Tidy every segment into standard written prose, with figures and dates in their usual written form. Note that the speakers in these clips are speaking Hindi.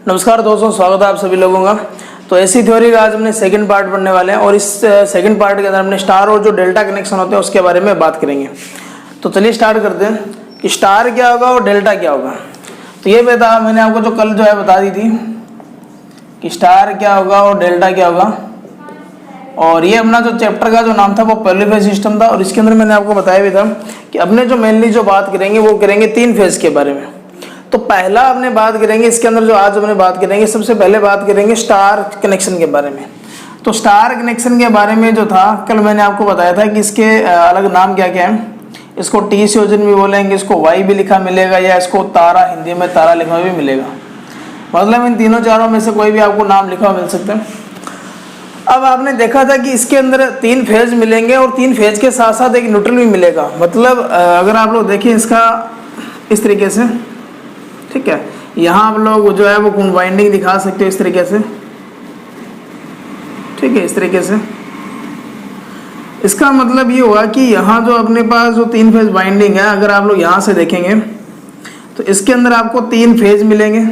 नमस्कार दोस्तों, स्वागत है आप सभी लोगों का। तो एसी थ्योरी का आज हमने सेकंड पार्ट पढ़ने वाले हैं और इस सेकंड पार्ट के अंदर हमने स्टार और जो डेल्टा कनेक्शन होते हैं उसके बारे में बात करेंगे। तो चलिए स्टार्ट करते हैं कि स्टार क्या होगा और डेल्टा क्या होगा। तो ये मैंने आपको जो कल जो है बता दी थी कि स्टार क्या होगा और डेल्टा क्या होगा। और ये अपना जो चैप्टर का जो नाम था वो पॉलीफेज सिस्टम था और इसके अंदर मैंने आपको बताया भी था कि अपने जो मेनली जो बात करेंगे वो करेंगे 3 फेज के बारे में। तो पहला अपने बात करेंगे इसके अंदर जो आज अपने बात करेंगे, सबसे पहले बात करेंगे स्टार कनेक्शन के बारे में। तो स्टार कनेक्शन के बारे में जो था कल मैंने आपको बताया था कि इसके अलग नाम क्या क्या है। इसको टी संयोजन भी बोलेंगे, इसको वाई भी लिखा मिलेगा या इसको तारा, हिंदी में तारा लिखा भी मिलेगा। मतलब इन तीनों चारों में से कोई भी आपको नाम लिखा मिल सकता है। अब आपने देखा था कि इसके अंदर 3 फेज मिलेंगे और 3 फेज के साथ साथ एक न्यूट्रल भी मिलेगा। मतलब अगर आप लोग देखें इसका इस तरीके से, ठीक है, यहाँ आप लोग जो है वो कंबाइंडिंग दिखा सकते हो इस तरीके से, ठीक है, इस तरीके से। इसका मतलब ये हुआ कि यहाँ जो अपने पास जो 3 फेज बाइंडिंग है, अगर आप लोग यहाँ से देखेंगे तो इसके अंदर आपको 3 फेज मिलेंगे,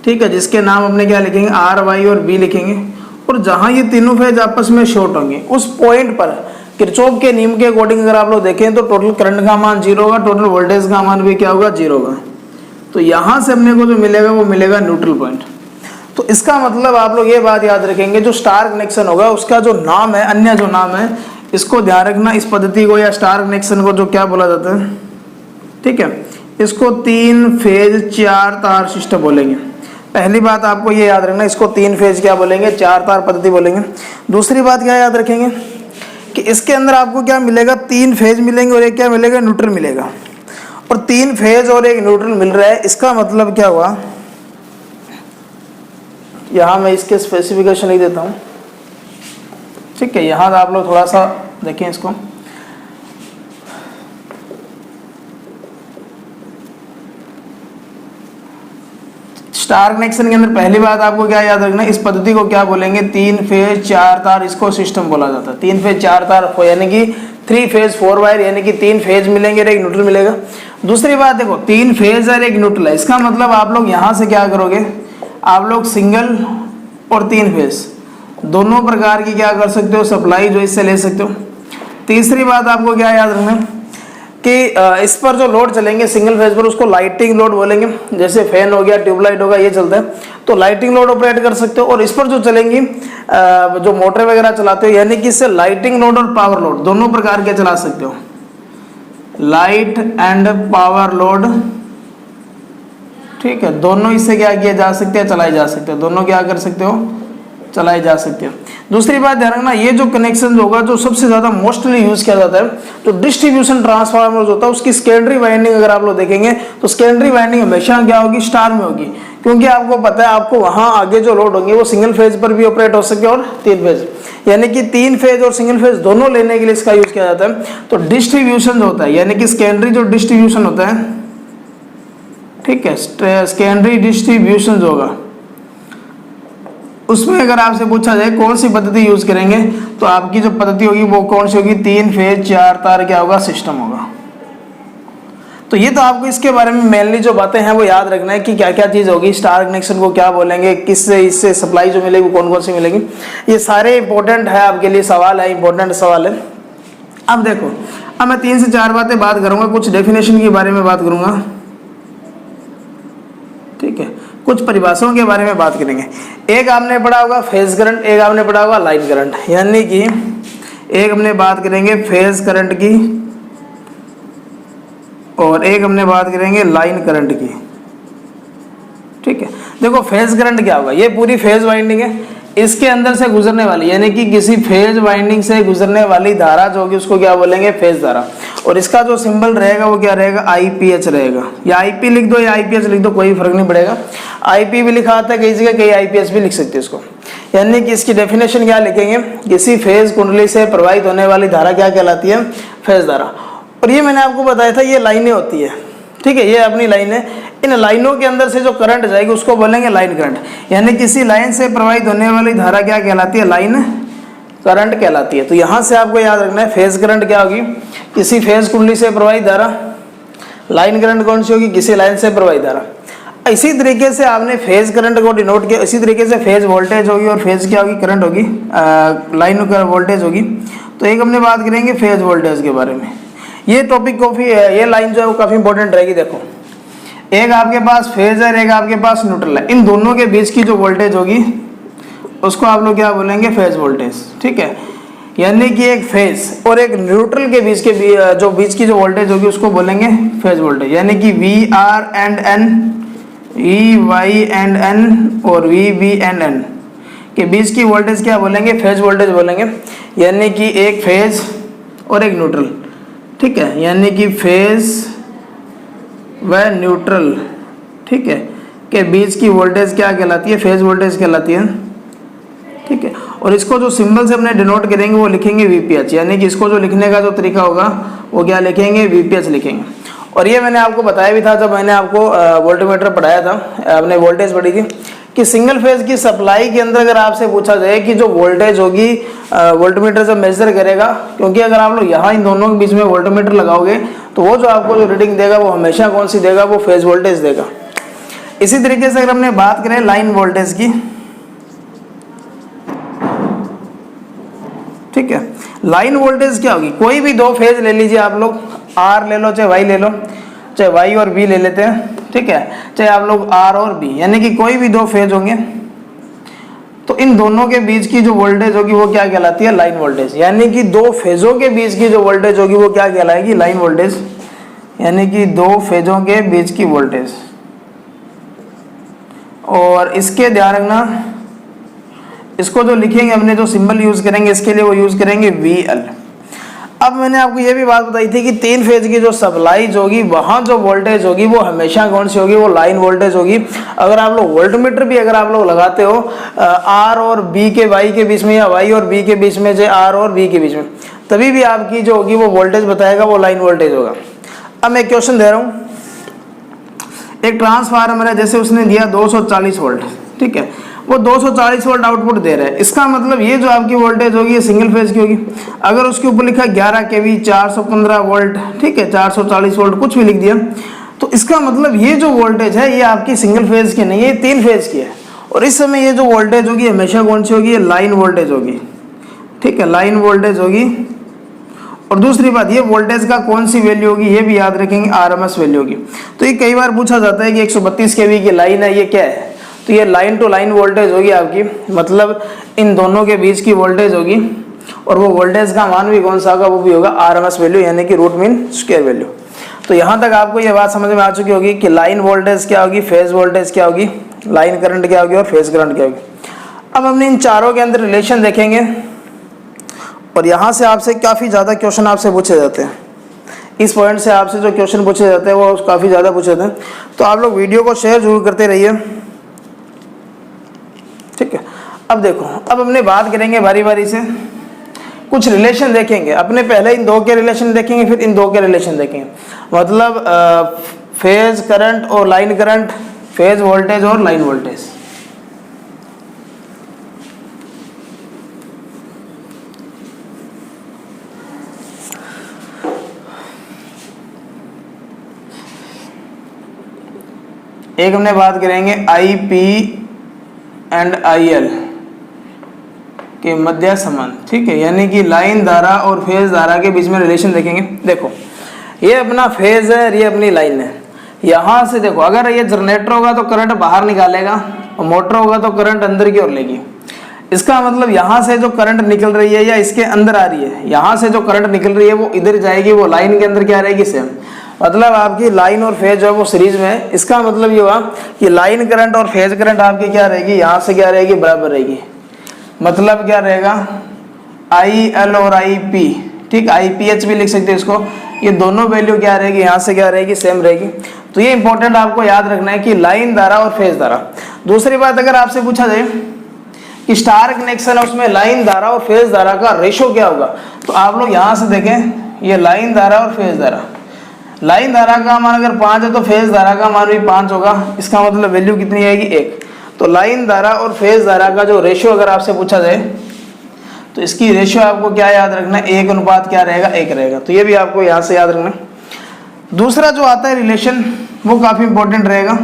ठीक है, जिसके नाम अपने क्या लिखेंगे, आर, वाई और बी लिखेंगे। और जहाँ ये तीनों फेज आपस में शॉर्ट होंगे उस पॉइंट पर किरचॉफ के नियम के अकॉर्डिंग अगर आप लोग देखें तो टोटल करंट का मान 0 होगा, टोटल वोल्टेज का मान भी क्या होगा, 0 होगा। तो यहाँ से अपने को जो मिलेगा वो मिलेगा न्यूट्रल पॉइंट। तो इसका मतलब आप लोग ये बात याद रखेंगे, जो स्टार कनेक्शन होगा उसका जो नाम है, अन्य जो नाम है, इसको ध्यान रखना। इस पद्धति को या स्टार कनेक्शन को जो क्या बोला जाता है, ठीक है, इसको 3 फेज 4 तार सिस्टम बोलेंगे। पहली बात आपको ये याद रखना, इसको 3 फेज क्या बोलेंगे, 4 तार पद्धति बोलेंगे। दूसरी बात क्या याद रखेंगे कि इसके अंदर आपको क्या मिलेगा, 3 फेज मिलेंगे और एक क्या मिलेगा, न्यूट्रल मिलेगा। और 3 फेज और एक न्यूट्रल मिल रहा है, इसका मतलब क्या हुआ, यहाँ मैं इसके स्पेसिफिकेशन लिख देता हूँ, ठीक है। यहाँ आप लोग थोड़ा सा देखें इसको, स्टार कनेक्शन के अंदर पहली बात आपको क्या याद रखना, इस पद्धति को क्या बोलेंगे, 3 फेज 4 तार, इसको सिस्टम बोला जाता है। 3 फेज 4 तार यानी कि 3 फेज 4 वायर, यानी कि 3 फेज मिलेंगे और एक न्यूट्रल मिलेगा। दूसरी बात देखो, 3 फेज और एक न्यूट्रल है, इसका मतलब आप लोग यहाँ से क्या करोगे, आप लोग सिंगल और 3 फेज दोनों प्रकार की क्या कर सकते हो, सप्लाई जो इससे ले सकते हो। तीसरी बात आपको क्या याद रखना कि इस पर जो लोड चलेंगे सिंगल फेज पर उसको लाइटिंग लोड बोलेंगे। जैसे फैन हो गया, ट्यूबलाइट होगा, ये चलता है तो लाइटिंग लोड ऑपरेट कर सकते हो। और इस पर जो चलेंगी जो मोटर वगैरह चलाते हो, यानी कि इससे लाइटिंग लोड और पावर लोड दोनों प्रकार के चला सकते हो, लाइट एंड पावर लोड, ठीक है, दोनों इससे क्या किया जा सकते हैं, चलाए जा सकते हैं, दोनों क्या कर सकते हो, चलाए जा सकते हैं। दूसरी बात ध्यान रखना, ये जो कनेक्शन होगा जो सबसे ज्यादा मोस्टली यूज किया जाता है, जो डिस्ट्रीब्यूशन ट्रांसफार्मर होता है उसकी सेकेंडरी वाइंडिंग अगर आप लोग देखेंगे तो सेकेंडरी वाइंडिंग हमेशा क्या होगी, स्टार में होगी। क्योंकि आपको पता है आपको वहां आगे जो लोड होंगे वो सिंगल फेज पर भी ऑपरेट हो सके और 3 फेज, यानी कि 3 फेज और सिंगल फेज दोनों लेने के लिए इसका यूज किया जाता है। तो डिस्ट्रीब्यूशन होता है, यानी कि सेकेंडरी जो डिस्ट्रीब्यूशन होता है, ठीक है, सेकेंडरी डिस्ट्रीब्यूशन होगा उसमें अगर आपसे पूछा जाए कौन सी पद्धति यूज करेंगे तो आपकी जो पद्धति होगी वो कौन सी होगी, 3 फेज 4 तार क्या होगा, सिस्टम होगा। तो ये तो आपको इसके बारे में मेनली जो बातें हैं वो याद रखना है कि क्या क्या चीज होगी, स्टार कनेक्शन को क्या बोलेंगे, किससे इससे सप्लाई जो मिलेगी कौन कौन सी मिलेगी, ये सारे इंपॉर्टेंट है आपके लिए सवाल है, इंपॉर्टेंट सवाल है। अब देखो, अब मैं 3 से 4 बातें बात करूंगा, कुछ डेफिनेशन के बारे में बात करूंगा, ठीक है, कुछ परिभाषाओं के बारे में बात करेंगे। एक आपने पढ़ा होगा फेज करंट, एक आपने पढ़ा होगा लाइन करंट, यानी कि एक हमने बात करेंगे फेज करंट की और एक हमने बात करेंगे लाइन करंट की, ठीक है। देखो फेज करंट क्या होगा, ये पूरी फेज वाइंडिंग है, इसके अंदर से गुजरने वाली, यानी कि किसी फेज वाइंडिंग से गुजरने वाली धारा जो होगी उसको क्या बोलेंगे, फेज धारा। और इसका जो सिंबल रहेगा वो क्या रहेगा, IPH रहेगा, या IP लिख दो या IPH लिख दो, कोई फर्क नहीं पड़ेगा। IP भी लिखा आता है कई जगह, कई IPH भी लिख सकते हैं इसको। यानी कि इसकी डेफिनेशन क्या लिखेंगे, किसी फेज कुंडली से प्रवाहित होने वाली धारा क्या कहलाती है, फेज धारा। और ये मैंने आपको बताया था ये लाइनें होती है, ठीक है, ये अपनी लाइन है। इन लाइनों के अंदर से जो करंट जाएगी उसको बोलेंगे लाइन करंट, यानी किसी लाइन से प्रवाहित होने वाली धारा क्या कहलाती है, लाइन करंट कहलाती है। तो यहाँ से आपको याद रखना है फेज करंट क्या होगी, किसी फेज कुंडली से प्रवाहित धारा, लाइन करंट कौन सी होगी, किसी लाइन से प्रवाहित धारा। इसी तरीके से आपने फेज करंट को डिनोट किया, इसी तरीके से फेज वोल्टेज होगी और फेज क्या होगी, करंट होगी, लाइन का वोल्टेज होगी। तो एक हमने बात करेंगे फेज वोल्टेज के बारे में। ये टॉपिक काफ़ी, ये लाइन जो है वो काफ़ी इंपॉर्टेंट रहेगी। देखो, एक आपके पास फेज है, एक आपके पास न्यूट्रल है, इन दोनों के बीच की जो वोल्टेज होगी उसको आप लोग क्या बोलेंगे, फेज वोल्टेज। ठीक है, यानी कि एक फेज और एक न्यूट्रल के बीच की जो वोल्टेज होगी उसको बोलेंगे फेज वोल्टेज। यानी कि V R and N, V Y and N और वी बी एंड एन के बीच की वोल्टेज क्या बोलेंगे, फेज वोल्टेज बोलेंगे। यानी कि एक फेज और एक न्यूट्रल, ठीक है, यानी कि फेज व न्यूट्रल, ठीक है, के बीच की वोल्टेज क्या कहलाती है, फेज वोल्टेज कहलाती है। ठीक है, और इसको जो सिंबल से अपने डिनोट करेंगे वो लिखेंगे वीपीएच। यानी कि इसको जो लिखने का जो तरीका होगा वो क्या लिखेंगे, वीपीएच लिखेंगे। और ये मैंने आपको बताया भी था जब मैंने आपको वोल्टमीटर पढ़ाया था, आपने वोल्टेज पढ़ी थी, कि सिंगल फेज की सप्लाई के अंदर अगर आपसे पूछा जाए कि जो वोल्टेज होगी वोल्टमीटर जब मेजर करेगा, क्योंकि अगर आप लोग यहाँ इन दोनों के बीच में वोल्टमीटर लगाओगे तो वो जो आपको जो रीडिंग देगा वो हमेशा कौन सी देगा, वो फेज वोल्टेज देगा। इसी तरीके से अगर हमने बात करें लाइन वोल्टेज की, ठीक है, लाइन वोल्टेज क्या होगी, कोई भी दो फेज ले लीजिए आप लोग, आर ले लो चाहे वाई ले लो, चाहे वाई और बी ले लेते हैं, ठीक है, चाहे आप लोग आर और बी, यानी कि कोई भी दो फेज होंगे तो इन दोनों के बीच की जो वोल्टेज होगी वो क्या कहलाती है, लाइन वोल्टेज। यानी कि दो फेजों के बीच की जो वोल्टेज होगी वो क्या कहलाएगी, लाइन वोल्टेज। यानी कि दो फेजों के बीच की वोल्टेज। और इसके ध्यान रखना, इसको जो लिखेंगे हमने, जो सिंबल यूज करेंगे इसके लिए वो यूज करेंगे VL। अब मैंने आपको ये भी बात बताई थी कि तीन फेज की जो सप्लाईज होगी वहां जो वोल्टेज होगी वो हमेशा कौन सी होगी, वो लाइन वोल्टेज होगी। अगर आप लोग वोल्टमीटर भी अगर आप लोग लगाते हो आर और बी के वाई के बीच में या वाई और बी के बीच में, चाहे आर और बी के बीच में, तभी भी आपकी जो होगी वो वोल्टेज बताएगा, वो लाइन वोल्टेज होगा। अब मैं क्वेश्चन दे रहा हूँ, एक ट्रांसफार्मर है, जैसे उसने दिया 240 वोल्ट, ठीक है, वो 240 वोल्ट आउटपुट दे रहा है। इसका मतलब ये जो आपकी वोल्टेज होगी ये सिंगल फेज की होगी। अगर उसके ऊपर लिखा 11 kV 415 वोल्ट, ठीक है, 440 वोल्ट कुछ भी लिख दिया, तो इसका मतलब ये जो वोल्टेज है ये आपकी सिंगल फेज की नहीं है, ये तीन फेज की है। और इस समय ये जो वोल्टेज होगी हमेशा कौन सी होगी, ये लाइन वोल्टेज होगी। ठीक है, लाइन वोल्टेज होगी। और दूसरी बात, ये वोल्टेज का कौन सी वैल्यू होगी ये भी याद रखेंगे, RMS वैल्यू होगी। तो ये कई बार पूछा जाता है कि 132 kV की लाइन है, ये क्या है, तो ये लाइन टू लाइन वोल्टेज होगी आपकी, मतलब इन दोनों के बीच की वोल्टेज होगी। और वो वोल्टेज का मान भी कौन सा होगा, वो भी होगा RMS वैल्यू, यानी कि रूट मीन स्क्वायर वैल्यू। तो यहाँ तक आपको ये बात समझ में आ चुकी होगी कि लाइन वोल्टेज क्या होगी, फेज वोल्टेज क्या होगी, लाइन करंट क्या होगी और फेज करंट क्या होगी। अब हमने इन चारों के अंदर रिलेशन देखेंगे और यहाँ से आपसे काफ़ी ज़्यादा क्वेश्चन आपसे पूछे जाते हैं। इस पॉइंट से आपसे जो क्वेश्चन पूछे जाते हैं वो काफ़ी ज़्यादा पूछे जाते हैं। तो आप लोग वीडियो को शेयर जरूर करते रहिए, ठीक है। अब देखो, अब हमने बात करेंगे बारी बारी से, कुछ रिलेशन देखेंगे अपने, पहले इन दो के रिलेशन देखेंगे, फिर इन दो के रिलेशन देखेंगे, मतलब फेज करंट और लाइन करंट, फेज वोल्टेज और लाइन वोल्टेज। एक हमने बात करेंगे IP एंड IL के मध्य संबंध, ठीक है, यानी कि लाइन धारा और फेज धारा के बीच में रिलेशन देखेंगे। देखो, ये अपना फेज है, ये अपनी लाइन है। यहाँ से देखो, अगर ये जनरेटर होगा तो करंट बाहर निकालेगा और मोटर होगा तो करंट अंदर की ओर लेगी। इसका मतलब यहाँ से जो करंट निकल रही है या इसके अंदर आ रही है, यहाँ से जो करंट निकल रही है वो इधर जाएगी, वो लाइन के अंदर क्या रहेगी, सेम। मतलब आपकी लाइन और फेज जो है वो सीरीज में है। इसका मतलब ये हुआ कि लाइन करंट और फेज करंट आपकी क्या रहेगी, यहाँ से क्या रहेगी, बराबर रहेगी। मतलब क्या रहेगा, IL और IP, ठीक, IPH भी लिख सकते हैं इसको। ये दोनों वैल्यू क्या रहेगी, यहाँ से क्या रहेगी, सेम रहेगी। तो ये इंपॉर्टेंट आपको याद रखना है कि लाइन धारा और फेज धारा। दूसरी बात, अगर आपसे पूछा जाए कि स्टार कनेक्शन है उसमें लाइन धारा और फेज धारा का रेशो क्या होगा, तो आप लोग यहाँ से देखें, ये लाइन धारा और फेज धारा, लाइन धारा का मान अगर 5 है तो फेज धारा का मान भी 5 होगा। इसका मतलब वैल्यू कितनी आएगी, 1। तो लाइन धारा और फेज धारा का जो रेशियो अगर आपसे पूछा जाए तो इसकी रेशियो आपको क्या याद रखना है, 1 अनुपात क्या रहेगा, 1 रहेगा। तो ये भी आपको यहाँ से याद रखना। दूसरा जो आता है रिलेशन, वो काफ़ी इंपॉर्टेंट रहेगा।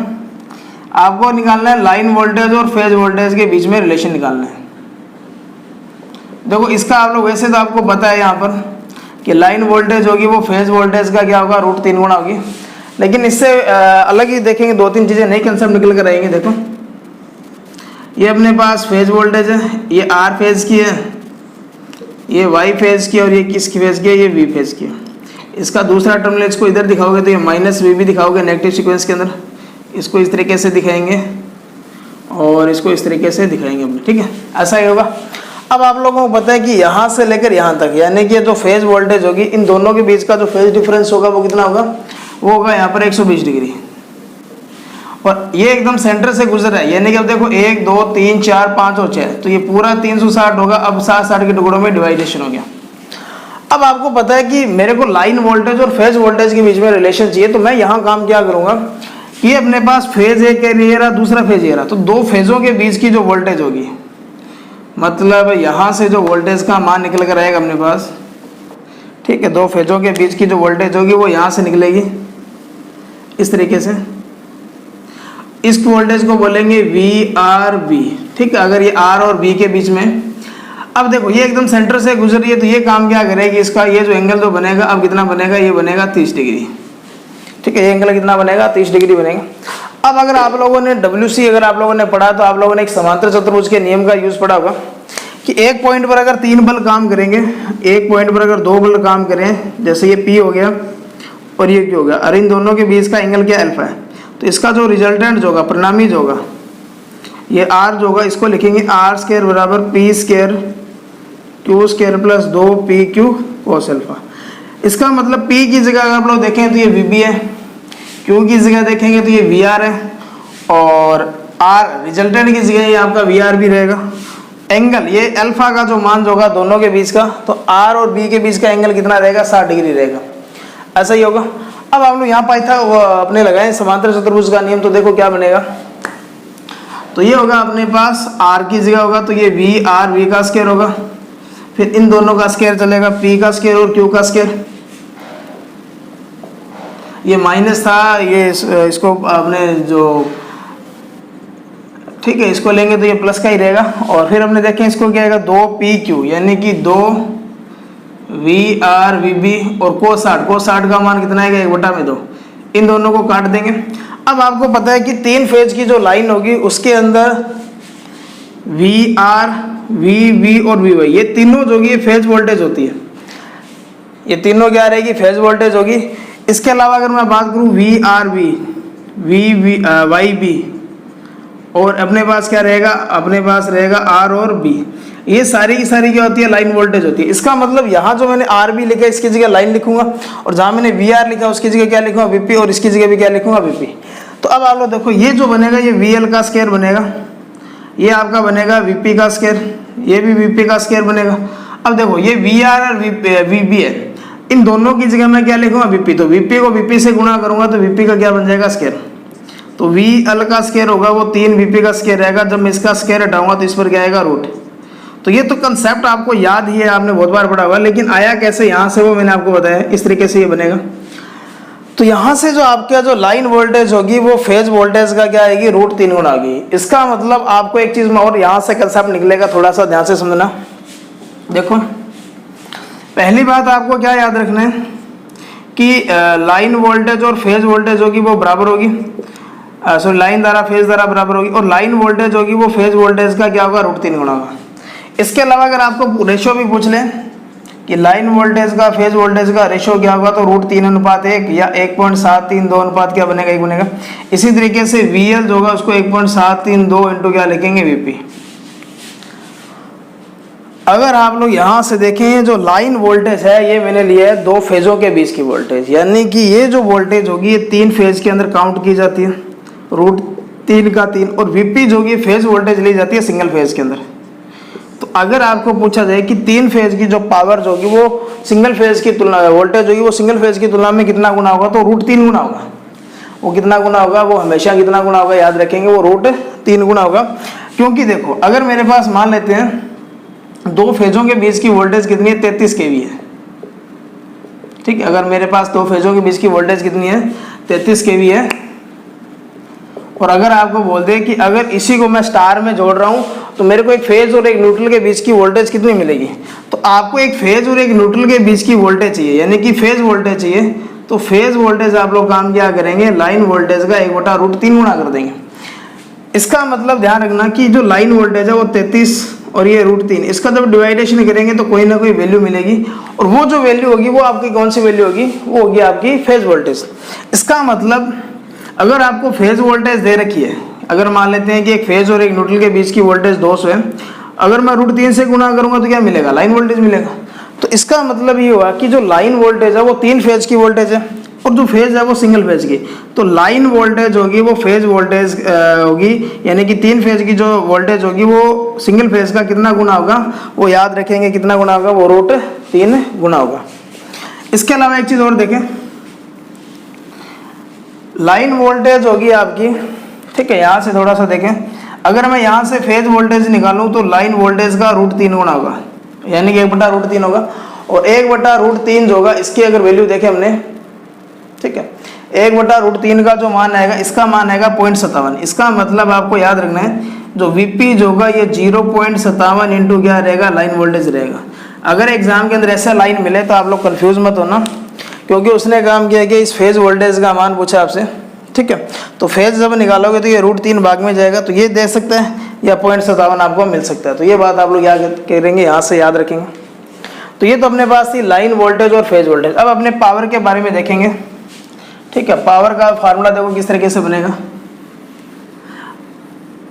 आपको निकालना है लाइन वोल्टेज और फेज वोल्टेज के बीच में रिलेशन निकालना है। देखो इसका आप लोग वैसे तो आपको पता है यहाँ पर कि लाइन वोल्टेज होगी वो फेज वोल्टेज का क्या होगा, √3 गुना होगी। लेकिन इससे अलग ही देखेंगे, 2-3 चीज़ें नई कंसेप्ट निकल कर आएंगे। देखो ये अपने पास फेज वोल्टेज है, ये R फेज की है, ये Y फेज की, और ये किसकी फेज की है, ये V फेज की है। इसका दूसरा टर्मिनल इसको इधर दिखाओगे तो ये -VB दिखाओगे नेगेटिव सीक्वेंस के अंदर, इसको इस तरीके से दिखाएंगे और इसको इस तरीके से दिखाएंगे अपने, ठीक है, ऐसा ही होगा। अब आप लोगों को पता है कि यहाँ से लेकर यहाँ तक, यानी कि जो फेज वोल्टेज होगी इन दोनों के बीच का जो फेज डिफरेंस होगा वो कितना होगा, वो होगा यहाँ पर 120 डिग्री, और ये एकदम सेंटर से गुजर रहा है, यानी कि अब देखो 1 2 3 4 5 और 6, तो ये पूरा 360 होगा। अब 60 के टुकड़ों में डिवाइडेशन हो गया। अब आपको पता है कि मेरे को लाइन वोल्टेज और फेज वोल्टेज के बीच में रिलेशन चाहिए, तो मैं यहाँ काम क्या करूँगा कि अपने पास फेज एक ये रहा, दूसरा फेज ये रहा, तो दो फेजों के बीच की जो वोल्टेज होगी, मतलब यहाँ से जो वोल्टेज का मान निकल कर आएगा अपने पास, ठीक है, दो फेजों के बीच की जो वोल्टेज होगी वो यहाँ से निकलेगी इस तरीके से। इस वोल्टेज को बोलेंगे VRB, ठीक है, अगर ये R और B के बीच में। अब देखो ये एकदम सेंटर से गुजर रही है, तो ये काम क्या करेगी, इसका ये जो एंगल जो बनेगा, अब कितना बनेगा, ये बनेगा 30 डिग्री, ठीक है, ये एंगल कितना बनेगा, 30 डिग्री बनेगा। अब अगर आप लोगों ने WC अगर आप लोगों ने पढ़ा तो आप लोगों ने एक समांतर चतुर्भुज के नियम का यूज पढ़ा होगा कि एक पॉइंट पर अगर 3 बल काम करेंगे, एक पॉइंट पर अगर 2 बल काम करें, जैसे ये P हो गया और ये Q हो गया, और इन दोनों के बीच का एंगल क्या, अल्फा है, तो इसका जो रिजल्टेंट जो होगा, परिणामी जो होगा, ये R जो होगा, इसको लिखेंगे R² बराबर P² Q² plus 2PQ cos alpha. इसका मतलब P की जगह अगर आप लोग देखें तो ये VB है, Q की जगह देखेंगे तो ये VR है, और R रिजल्टेंट की जगह ये आपका VR भी रहेगा। एंगल ये अल्फा का जो मान होगा दोनों के बीच का, तो R और B के बीच का एंगल कितना रहेगा, 60 डिग्री रहेगा, ऐसा ही होगा। अब आप लोग यहाँ पाई था अपने लगाए समांतर चतुर्भुज का नियम, तो देखो क्या बनेगा, तो ये होगा अपने पास R की जगह होगा तो ये VRV का स्क्वायर होगा, फिर इन दोनों का स्क्वायर चलेगा, P का स्क्वायर और Q का स्क्वायर। ये माइनस था, ये इसको आपने जो, ठीक है, इसको लेंगे तो ये प्लस का ही रहेगा, और फिर हमने देखें इसको क्या आएगा, 2PQ यानी कि 2VRVB, और cos60 का मान कितना आएगा, 1/2, इन दोनों को काट देंगे। अब आपको पता है कि 3 फेज की जो लाइन होगी उसके अंदर VR, VB और VY ये तीनों जो होगी फेज वोल्टेज होती है, ये तीनों क्या रहेगी, फेज वोल्टेज होगी। इसके अलावा अगर मैं बात करूं VRB, YB, और अपने पास क्या रहेगा, अपने पास रहेगा R और B, ये सारी की सारी क्या होती है, लाइन वोल्टेज होती है। इसका मतलब यहाँ जो मैंने RB लिखा है इसकी जगह लाइन लिखूंगा, और जहाँ मैंने VR लिखा उसकी जगह क्या लिखूंगा, VP, और इसकी जगह भी क्या लिखूंगा, VP। तो अब आप लोग देखो ये जो बनेगा ये VL का स्क्वायर बनेगा, ये आपका बनेगा VP का स्क्वायर, ये भी VP का स्क्वायर बनेगा। अब देखो ये VR और VB है, इन दोनों की जगह मैं क्या लिखूंगा, VP, तो VP को VP से गुणा करूंगा तो VP का क्या बन जाएगा, स्क्वायर, तो VL का स्क्वायर होगा वो 3 VP का स्क्वायर रहेगा। जब मैं इसका स्क्वायर हटाऊंगा तो इस पर क्या आएगा, रूट। तो ये तो कंसेप्ट आपको याद ही है, आपने बहुत बार पढ़ा हुआ, लेकिन आया कैसे यहाँ से वो मैंने आपको बताया, इस तरीके से ये बनेगा। तो यहाँ से जो आपका जो लाइन वोल्टेज होगी वो फेज वोल्टेज का क्या आएगी, √3 गुना आएगी। इसका मतलब आपको एक चीज में और यहाँ से कंसेप्ट निकलेगा, थोड़ा सा ध्यान से समझना। देखो पहली बात आपको क्या याद रखना है कि लाइन वोल्टेज और फेज वोल्टेज होगी वो बराबर होगी, सॉरी लाइन द्वारा फेज द्वारा बराबर होगी, और लाइन वोल्टेज होगी वो फेज वोल्टेज का क्या होगा, √3 गुना होगा। इसके अलावा अगर आपको रेशो भी पूछ लें कि लाइन वोल्टेज का फेज वोल्टेज का रेशो क्या होगा, तो √3:1 या 1.732 अनुपात क्या बनेगा, 1 बनेगा। इसी तरीके से VL जो होगा उसको 1.732 इंटू क्या लिखेंगे, VP। अगर आप लोग यहाँ से देखें जो लाइन वोल्टेज है ये मैंने लिया है 2 फेजों के बीच की वोल्टेज, यानी कि ये जो वोल्टेज होगी ये 3 फेज के अंदर काउंट की जाती है, √3 का 3, और VP जो होगी फेज वोल्टेज ली जाती है सिंगल फेज के अंदर। तो अगर आपको पूछा जाए कि 3 फेज की जो पावर जो होगी वो सिंगल फेज की तुलना वोल्टेज होगी वो सिंगल फेज की तुलना में कितना गुना होगा, तो √3 गुना होगा। वो कितना गुना होगा, वो हमेशा कितना गुना होगा, याद रखेंगे, वो √3 गुना होगा। क्योंकि देखो अगर मेरे पास मान लेते हैं 2 फेजों के बीच की वोल्टेज कितनी है, 33 kV है, ठीक है। अगर मेरे पास 2 फेजों के बीच की वोल्टेज कितनी है, 33 kV है, और अगर आपको बोल दे कि अगर इसी को मैं स्टार में जोड़ रहा हूँ तो मेरे को एक फेज और एक न्यूट्रल के बीच की वोल्टेज कितनी मिलेगी, तो आपको एक फेज और एक न्यूट्रल के बीच की वोल्टेज चाहिए, यानी कि फेज वोल्टेज चाहिए। तो फेज वोल्टेज आप लोग काम क्या करेंगे, लाइन वोल्टेज का 1/√3 गुणा कर देंगे। इसका मतलब ध्यान रखना कि जो लाइन वोल्टेज है वो 33 और ये √3, इसका जब डिवाइडेशन करेंगे तो कोई ना कोई वैल्यू मिलेगी, और वो जो वैल्यू होगी वो आपकी कौन सी वैल्यू होगी, वो होगी आपकी फेज वोल्टेज। इसका मतलब अगर आपको फेज वोल्टेज दे रखी है, अगर मान लेते हैं कि एक फेज और एक न्यूट्रल के बीच की वोल्टेज 200 है, अगर मैं √3 से गुणा करूंगा तो क्या मिलेगा, लाइन वोल्टेज मिलेगा। तो इसका मतलब ये हुआ कि जो लाइन वोल्टेज है वो 3 फेज की वोल्टेज है और जो फेज है वो सिंगल फेज की। तो लाइन वोल्टेज होगी वो फेज वोल्टेज होगी, यानी कि 3 फेज की जो वोल्टेज होगी वो सिंगल फेज का कितना गुना होगा, वो याद रखेंगे कितना गुना होगा, वो √3 गुना होगा। इसके अलावा एक चीज और देखें, लाइन वोल्टेज होगी आपकी, ठीक है, यहाँ से थोड़ा सा देखें, अगर मैं यहाँ से फेज वोल्टेज निकालूं तो लाइन वोल्टेज का √3 गुना होगा, यानी कि 1/√3 होगा। और 1/√3 जो होगा इसकी अगर वैल्यू देखें हमने, ठीक है, 1/√3 का जो मान आएगा, इसका मान आएगा 0.57। इसका मतलब आपको याद रखना है जो वीपी जो होगा ये 0.57 इंटू क्या रहेगा, लाइन वोल्टेज रहेगा। अगर एग्जाम के अंदर ऐसा लाइन मिले तो आप लोग कंफ्यूज मत होना, क्योंकि उसने काम किया कि इस फेज वोल्टेज का मान पूछा आपसे, ठीक है। तो फेज जब निकालोगे तो ये √3 भाग में जाएगा, तो ये दे सकता है या 0.57 आपको मिल सकता है। तो ये बात आप लोग याद करेंगे, यहाँ से याद रखेंगे। तो ये तो अपने पास थी लाइन वोल्टेज और फेज वोल्टेज। अब अपने पावर के बारे में देखेंगे, ठीक है। पावर का फार्मूला देखो किस तरीके से बनेगा,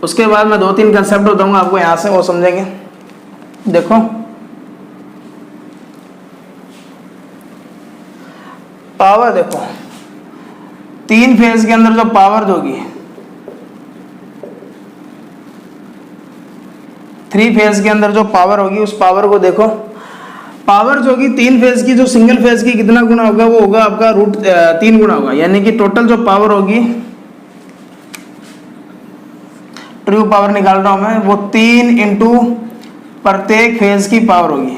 उसके बाद मैं 2-3 कंसेप्ट बताऊंगा आपको यहाँ से, वो समझेंगे। देखो पावर, देखो 3 फेज के अंदर जो पावर होगी, 3 फेज के अंदर जो पावर होगी उस पावर को देखो, पावर जो होगी 3 फेज की जो सिंगल फेज की कितना गुना होगा, वो होगा आपका √3 गुना होगा, यानी कि टोटल जो पावर होगी, ट्रू पावर निकाल रहा हूं मैं, वो 3 इंटू प्रत्येक फेज की पावर होगी,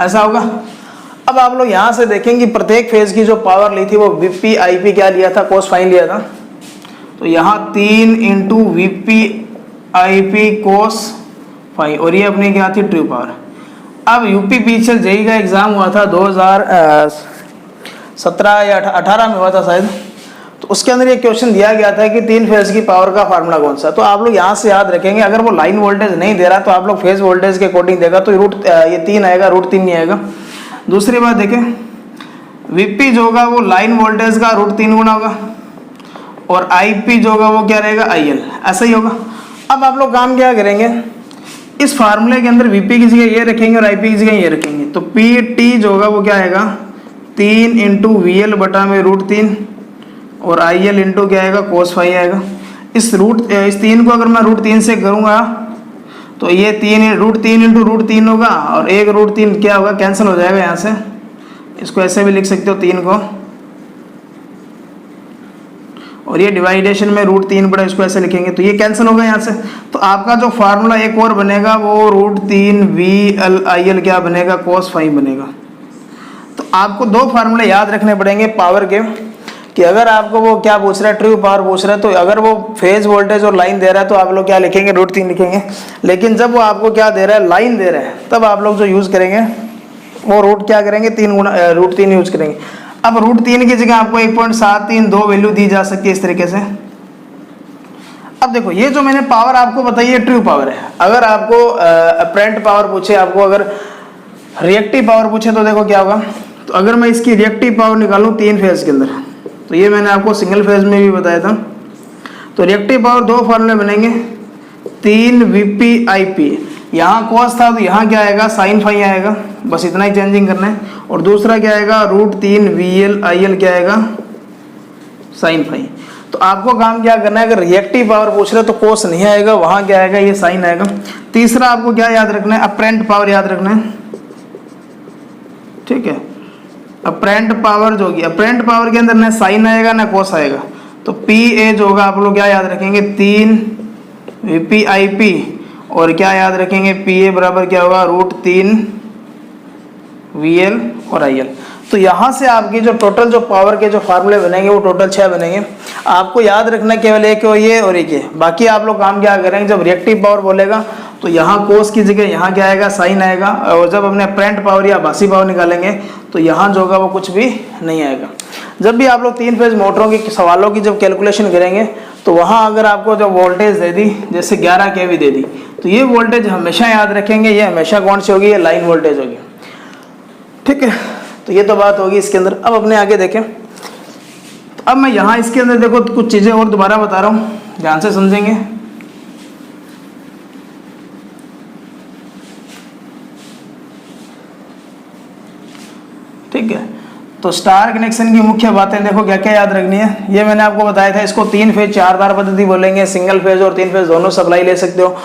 ऐसा होगा। अब आप लोग यहां से देखेंगे प्रत्येक फेज की जो पावर ली थी वो वीपी आईपी क्या लिया था, cos फाई लिया था। तो यहाँ 3 into VP IP cos phi, और ये अपनी क्या थी, ट्रू पावर। अब यूपी पीछे जेई का एग्जाम हुआ था 2017 या 18 में हुआ था शायद, तो उसके अंदर ये क्वेश्चन दिया गया था कि 3 फेज की पावर का फार्मूला कौन सा। तो आप लोग यहाँ से याद रखेंगे, अगर वो लाइन वोल्टेज नहीं दे रहा तो आप लोग फेज वोल्टेज के अकॉर्डिंग देगा, तो ये 3 आएगा, √3 नहीं आएगा। दूसरी बात देखें, वीपी जो होगा वो लाइन वोल्टेज का √3 गुना होगा, और आईपी जो होगा वो क्या रहेगा, IL, ऐसा ही होगा। अब आप लोग काम क्या करेंगे, इस फार्मूले के अंदर वीपी की जगह ये रखेंगे और आईपी की जगह ये रखेंगे। तो PT जो होगा वो क्या आएगा, 3 इंटू VL बटा में √3, और IL इंटू क्या आएगा, cos फाई आएगा। इस 3 को अगर मैं √3 से करूँगा तो ये 3 √3 इंटू √3 होगा, और एक √3 क्या होगा, कैंसिल हो जाएगा यहाँ से। इसको ऐसे भी लिख सकते हो 3 को, और ये डिवाइडेशन में √3 बड़ा, इसको ऐसे लिखेंगे तो ये कैंसिल होगा यहाँ से। तो आपका जो फार्मूला एक और बनेगा वो √3 VL IL क्या बनेगा, cos फाई बनेगा। तो आपको 2 फार्मूले याद रखने पड़ेंगे पावर के, कि अगर आपको वो क्या पूछ रहा है, ट्रू पावर पूछ रहा है, तो अगर वो फेज वोल्टेज और लाइन दे रहा है तो आप लोग क्या लिखेंगे, √3 लिखेंगे। लेकिन जब वो आपको क्या दे रहा है, लाइन दे रहा है, तब आप लोग जो यूज करेंगे वो क्या करेंगे, √3 यूज करेंगे। अब √3 की जगह आपको 1.732 वैल्यू दी जा सकती है इस तरीके से। अब देखो ये जो मैंने पावर आपको बताई है ट्रू पावर है। अगर आपको अपरेंट पावर पूछे, आपको अगर रिएक्टिव पावर पूछे तो देखो क्या होगा। तो अगर मैं इसकी रिएक्टिव पावर निकालूं 3 फेज के अंदर, तो ये मैंने आपको सिंगल फेज में भी बताया था। तो रिएक्टिव पावर 2 फॉर्मूले बनेंगे, 3 वीपी आईपी, यहाँ cos था तो यहाँ क्या आएगा, साइन फाई आएगा, बस इतना ही चेंजिंग करना है। और दूसरा क्या आएगा, √3 VL IL क्या आएगा, साइन फाई। तो आपको काम क्या करना है, अगर रिएक्टिव पावर पूछ रहे तो cos नहीं आएगा, वहाँ क्या आएगा, ये साइन आएगा। तीसरा आपको क्या याद रखना है, अपरेंट पावर याद रखना है, ठीक है। अपरेंट पावर जो होगी, अपरेंट पावर के अंदर ना साइन आएगा ना cos आएगा। तो PA जो होगा आप लोग क्या याद रखेंगे, 3 VP IP, और क्या याद रखेंगे, PA बराबर क्या होगा, √3 VL और IL। तो यहाँ से आपकी जो टोटल जो पावर के जो फार्मूले बनेंगे वो टोटल 6 बनेंगे। आपको याद रखना केवल एक ये और एक ये, बाकी आप लोग काम क्या करेंगे, जब रिएक्टिव पावर बोलेगा तो यहाँ कोस की जगह यहाँ क्या आएगा, साइन आएगा, और जब अपने अपरेंट पावर या भासी पावर निकालेंगे तो यहाँ जो होगा वो कुछ भी नहीं आएगा। जब भी आप लोग 3 फेज मोटरों के सवालों की जब कैलकुलेशन करेंगे तो वहाँ अगर आपको जब वोल्टेज दे दी, जैसे 11 kV दे दी, तो ये वोल्टेज हमेशा याद रखेंगे, ये हमेशा कौन सी होगी, ये लाइन वोल्टेज होगी। ठीक है, तो ये तो बात होगी इसके अंदर। अब अपने आगे देखें, तो अब मैं यहाँ इसके अंदर देखो कुछ चीज़ें और दोबारा बता रहा हूँ, ध्यान से समझेंगे। ठीक है, तो स्टार कनेक्शन की मुख्य बातें देखो क्या क्या याद रखनी है। ये मैंने आपको बताया था, इसको 3 फेज 4 तार पद्धति बोलेंगे, सिंगल फेज और 3 फेज दोनों सप्लाई ले सकते हो।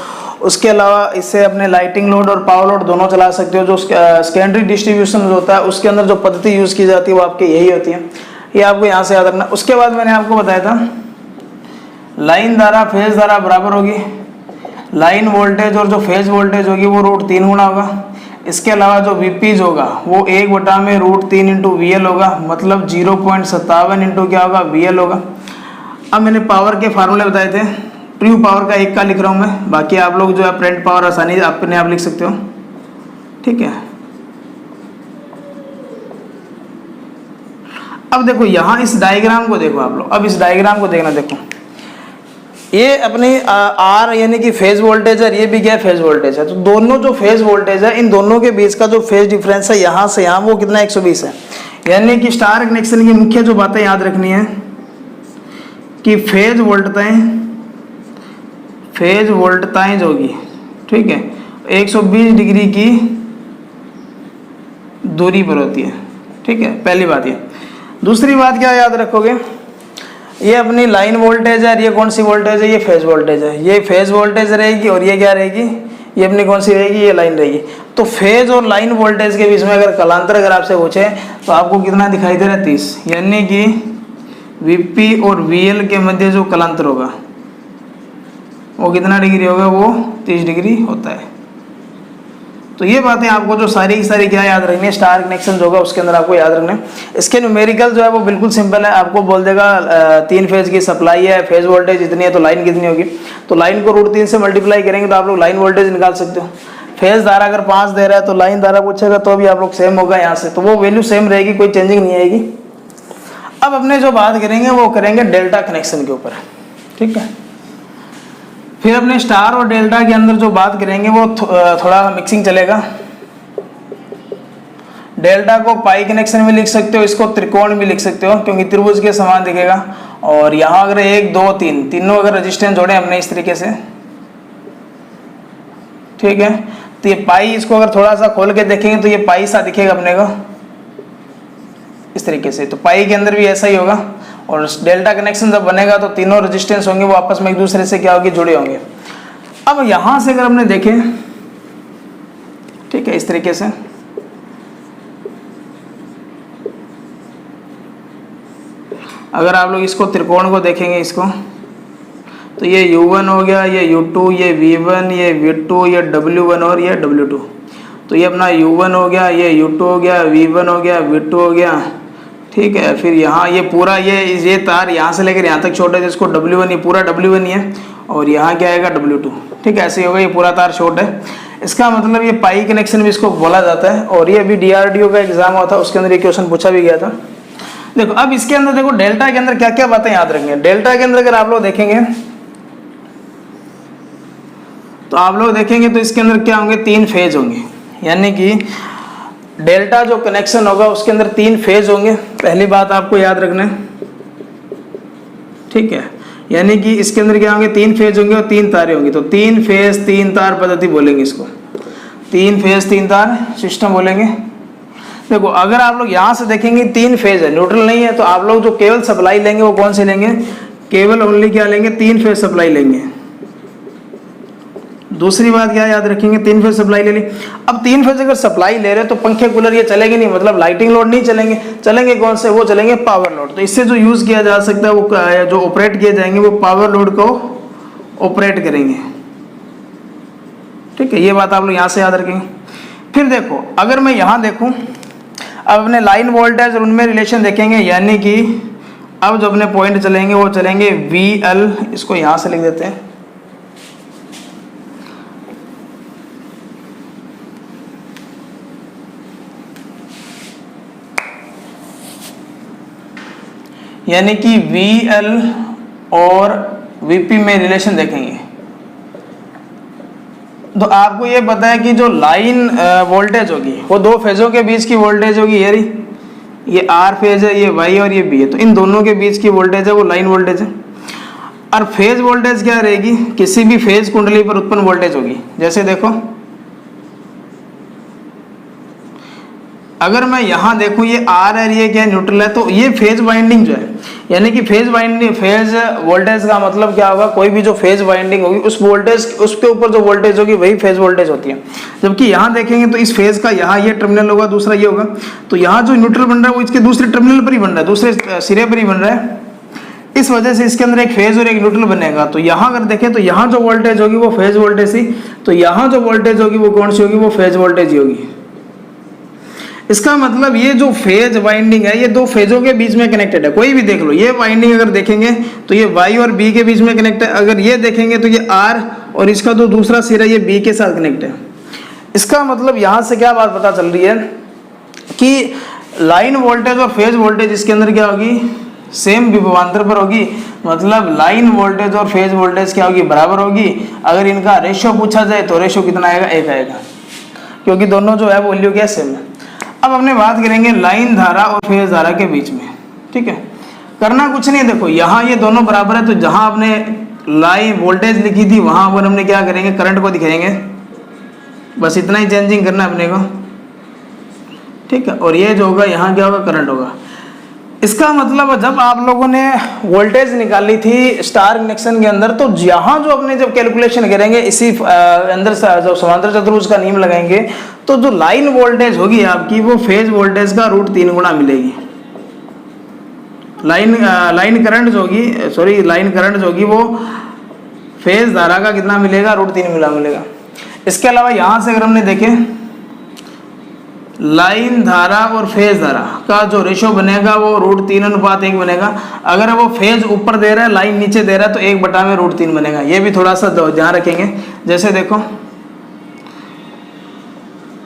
उसके अलावा इससे अपने लाइटिंग लोड और पावर लोड दोनों चला सकते हो। जो सेकेंडरी डिस्ट्रीब्यूशन होता है उसके अंदर जो पद्धति यूज़ की जाती है वो आपकी यही होती है, ये आपको यहाँ से याद रखना। उसके बाद मैंने आपको बताया था लाइन धारा फेज धारा बराबर होगी, लाइन वोल्टेज और जो फेज वोल्टेज होगी वो √3 गुना होगा। इसके अलावा जो वीपीज होगा वो 1/में √3 इंटू VL होगा, मतलब 0.57 इंटू क्या होगा, VL होगा। अब मैंने पावर के फार्मूले बताए थे, ट्रू पावर का 1 का लिख रहा हूँ मैं, बाकी आप लोग जो है अपरेंट पावर आसानी से अपने आप लिख सकते हो। ठीक है, अब देखो यहाँ इस डायग्राम को देखो आप लोग, अब इस डायग्राम को देखना, देखो ये अपनी R यानी कि फेज वोल्टेज है, ये भी क्या है, फेज वोल्टेज है। तो दोनों जो फेज वोल्टेज है इन दोनों के बीच का जो फेज डिफरेंस है यहाँ से यहाँ वो कितना 120 है। यानी कि स्टार कनेक्शन की मुख्य जो बातें याद रखनी है कि फेज वोल्टताएं जो होगी, ठीक है, 120 डिग्री की दूरी पर होती है। ठीक है, पहली बात ये। दूसरी बात क्या याद रखोगे, ये अपनी लाइन वोल्टेज है, ये कौन सी वोल्टेज है, ये फेज वोल्टेज है। ये फेज वोल्टेज रहेगी और ये क्या रहेगी, ये अपनी कौन सी रहेगी, ये लाइन रहेगी। तो फेज और लाइन वोल्टेज के बीच में अगर कलांतर अगर आपसे पूछे तो आपको कितना दिखाई दे रहा है, 30। यानी कि VP और VL के मध्य जो कलांतर होगा वो कितना डिग्री होगा, वो 30 डिग्री होता है। तो ये बातें आपको जो सारी की सारी क्या याद रखनी है, स्टार कनेक्शन जो होगा उसके अंदर आपको याद रखना है। इसके न्यूमेरिकल जो है वो बिल्कुल सिंपल है, आपको बोल देगा 3 फेज की सप्लाई है, फेज वोल्टेज इतनी है तो लाइन कितनी होगी, तो लाइन को √3 से मल्टीप्लाई करेंगे तो आप लोग लाइन वोल्टेज निकाल सकते हो। फेज धारा अगर 5 दे रहा है तो लाइन धारा पूछेगा तो भी आप लोग सेम होगा यहाँ से, तो वो वैल्यू सेम रहेगी, कोई चेंजिंग नहीं आएगी। अब अपने जो बात करेंगे वो करेंगे डेल्टा कनेक्शन के ऊपर। ठीक है, फिर अपने स्टार और डेल्टा के अंदर जो बात करेंगे वो थोड़ा मिक्सिंग चलेगा। डेल्टा को पाई कनेक्शन भी लिख सकते हो, इसको त्रिकोण भी लिख सकते हो क्योंकि त्रिभुज के समान दिखेगा। और यहाँ अगर 1 2 3 तीनों अगर रेजिस्टेंस जोड़े हमने इस तरीके से, ठीक है, तो ये पाई, इसको अगर थोड़ा सा खोल के देखेंगे तो ये पाई सा दिखेगा अपने को इस तरीके से। तो पाई के अंदर भी ऐसा ही होगा। और डेल्टा कनेक्शन जब बनेगा तो तीनों रेजिस्टेंस होंगे वो आपस में एक दूसरे से क्या होंगे, जुड़े होंगे। अब यहां से अगर हमने देखे, ठीक है, इस तरीके से अगर आप लोग इसको त्रिकोण को देखेंगे इसको, तो ये U1 हो गया, ये U2, ये V1, ये V2, ये W1 और ये W2। तो ये अपना U1 हो गया, ये U2 हो गया, V1 हो गया, V2 हो गया। ठीक है, फिर यहाँ ये पूरा ये तार यहाँ से लेकर यहाँ तक शॉर्ट है जिसको W1, ये पूरा W1 ही है, और यहाँ क्या आएगा, W2। ठीक है, ऐसे ही होगा, ये पूरा तार शॉर्ट है। इसका मतलब ये पाई कनेक्शन भी इसको बोला जाता है। और ये अभी DRDO का एग्जाम हुआ था, उसके अंदर ये क्वेश्चन पूछा भी गया था। देखो अब इसके अंदर देखो डेल्टा के अंदर क्या क्या बातें याद रखेंगे। डेल्टा के अंदर अगर आप लोग देखेंगे तो आप लोग देखेंगे तो इसके अंदर क्या होंगे, 3 फेज होंगे। यानी कि डेल्टा जो कनेक्शन होगा उसके अंदर 3 फेज होंगे, पहली बात आपको याद रखना है। ठीक है, यानी कि इसके अंदर क्या होंगे, 3 फेज होंगे और 3 तारें होंगी। तो 3 फेज 3 तार पद्धति बोलेंगे इसको, 3 फेज 3 तार सिस्टम बोलेंगे। देखो अगर आप लोग यहाँ से देखेंगे 3 फेज है, न्यूट्रल नहीं है, तो आप लोग जो केवल सप्लाई लेंगे वो कौन से लेंगे, केवल ओनली क्या लेंगे, 3 फेज सप्लाई लेंगे। दूसरी बात क्या याद रखेंगे, 3 फेज सप्लाई ले ली। अब 3 फेज अगर सप्लाई ले रहे हैं तो पंखे कूलर ये चलेंगे नहीं, मतलब लाइटिंग लोड नहीं चलेंगे। चलेंगे कौन से, वो चलेंगे पावर लोड। तो इससे जो यूज किया जा सकता है वो जो ऑपरेट किए जाएंगे वो पावर लोड को ऑपरेट करेंगे। ठीक है, ये बात आप लोग यहाँ से याद रखेंगे। फिर देखो अगर मैं यहाँ देखूँ, अब अपने लाइन वोल्टेज और उनमें रिलेशन देखेंगे, यानी कि अब जो अपने पॉइंट चलेंगे वो चलेंगे VL, इसको यहाँ से लिख देते हैं, यानी कि VL और VP में रिलेशन देखेंगे। तो आपको ये पता है कि जो लाइन वोल्टेज होगी वो दो फेजों के बीच की वोल्टेज होगी, ये R फेज है, ये Y और ये B है, तो इन दोनों के बीच की वोल्टेज है वो लाइन वोल्टेज है। और फेज वोल्टेज क्या रहेगी, किसी भी फेज कुंडली पर उत्पन्न वोल्टेज होगी। जैसे देखो अगर मैं यहाँ देखूँ ये R है, ये क्या न्यूट्रल है, तो ये फेज वाइंडिंग जो है, यानी कि फेज वाइंडिंग, फेज वोल्टेज का मतलब क्या होगा, कोई भी जो फेज वाइंडिंग होगी उस वोल्टेज, उसके ऊपर जो वोल्टेज होगी वही फेज वोल्टेज होती है। जबकि यहाँ देखेंगे तो इस फेज का यहाँ ये टर्मिनल होगा, दूसरा ये होगा, तो यहाँ जो न्यूट्रल बन रहा है वो इसके दूसरे टर्मिनल पर ही बन रहा है, दूसरे सिरे पर ही बन रहा है। इस वजह से इसके अंदर एक फेज और एक न्यूट्रल बनेगा। तो यहाँ अगर देखें तो यहाँ जो वोल्टेज होगी वो फेज वोल्टेज ही, तो यहाँ जो वोल्टेज होगी वो कौन सी होगी, वो फेज वोल्टेज ही होगी। इसका मतलब ये जो फेज वाइंडिंग है ये दो फेजों के बीच में कनेक्टेड है। कोई भी देख लो, ये वाइंडिंग अगर देखेंगे तो ये Y और B के बीच में कनेक्ट है, अगर ये देखेंगे तो ये R और इसका जो दूसरा सिरा ये B के साथ कनेक्ट है। इसका मतलब यहाँ से क्या बात पता चल रही है कि लाइन वोल्टेज और फेज वोल्टेज इसके अंदर क्या होगी, सेम विभवांतर पर होगी। मतलब लाइन वोल्टेज और फेज वोल्टेज क्या होगी, बराबर होगी। अगर इनका रेशियो पूछा जाए तो रेशियो कितना आएगा, 1 आएगा, क्योंकि दोनों जो है वैल्यू क्या सेम है। अब अपने बात करेंगे लाइन धारा और फेज धारा के बीच में, ठीक है। करना कुछ नहीं है, देखो यहाँ ये दोनों बराबर है, तो जहां आपने लाइन वोल्टेज लिखी थी वहां पर हमने क्या करेंगे, करंट को दिखाएंगे, बस इतना ही चेंजिंग करना है अपने को, ठीक है। और ये जो होगा यहाँ क्या होगा, करंट होगा। इसका मतलब जब आप लोगों ने वोल्टेज निकाली थी स्टार कनेक्शन के अंदर, तो यहाँ जो अपने जब कैलकुलेशन करेंगे इसी अंदर जब समांतर चतुर्भुज का नियम लगाएंगे, तो जो लाइन वोल्टेज होगी आपकी वो फेज वोल्टेज का √3 गुना मिलेगी। लाइन करंट जो होगी वो फेज धारा का कितना मिलेगा, √3 गुना मिलेगा। इसके अलावा यहाँ से अगर हमने देखे लाइन धारा और फेज धारा का जो रेशो बनेगा वो √3:1 बनेगा। अगर वो फेज ऊपर दे रहा है, लाइन नीचे दे रहा है, तो 1/√3 बनेगा। ये भी थोड़ा सा ध्यान रखेंगे। जैसे देखो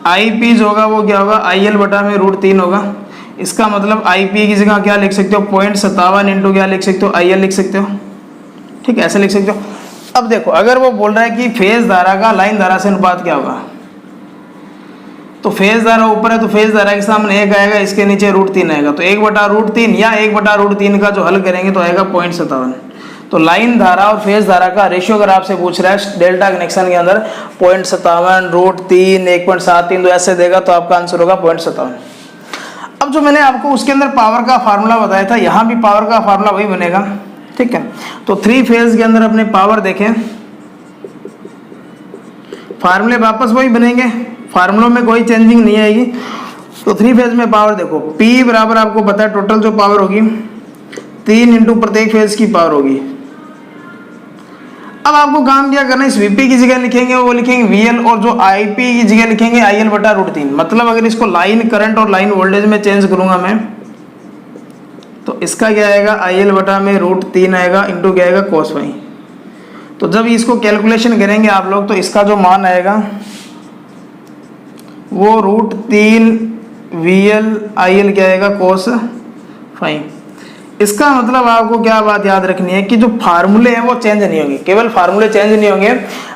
IP जो होगा वो क्या होगा, IL/√3 होगा। इसका मतलब IP की जगह क्या लिख सकते हो, 0.57 इंटू क्या लिख सकते हो, IL लिख सकते हो, ठीक है, ऐसे लिख सकते हो। अब देखो अगर वो बोल रहा है कि फेज धारा का लाइन धारा से अनुपात क्या होगा, तो फेज धारा ऊपर है तो फेज धारा के सामने 1 आएगा, इसके नीचे √3 आएगा, तो 1/√3 या 1/√3 का जो हल करेंगे तो आएगा 0.57। तो लाइन धारा और फेज धारा का रेशियो अगर आपसे पूछ रहा है डेल्टा कनेक्शन के अंदर 0.57, √3, 1.73, तो ऐसे देगा तो आपका आंसर होगा 0.57। अब जो मैंने आपको उसके अंदर पावर का फार्मूला बताया था, यहाँ भी पावर का फार्मूला वही बनेगा, ठीक है। तो 3 फेज के अंदर अपने पावर देखें, फार्मूले वापस वही बनेंगे, फार्मूलों में कोई चेंजिंग नहीं आएगी। तो 3 फेज में पावर देखो, P बराबर आपको पता है टोटल जो पावर होगी 3 इंटू प्रत्येक फेज की पावर होगी। अब आपको काम क्या करना है, इस VP की जगह लिखेंगे वो लिखेंगे VL, और जो IP की जगह लिखेंगे IL/√3। मतलब अगर इसको लाइन करंट और लाइन वोल्टेज में चेंज करूंगा मैं, तो इसका क्या आएगा, IL/√3 आएगा, इंटू क्या आएगा, cos फाई। तो जब इसको कैलकुलेशन करेंगे आप लोग, तो इसका जो मान आएगा वो √3 VL IL क्या आएगा, cos फाई। इसका मतलब आपको क्या बात याद रखनी है कि जो फार्मूले हैं वो चेंज नहीं होंगे, केवल फार्मूले चेंज नहीं होंगे।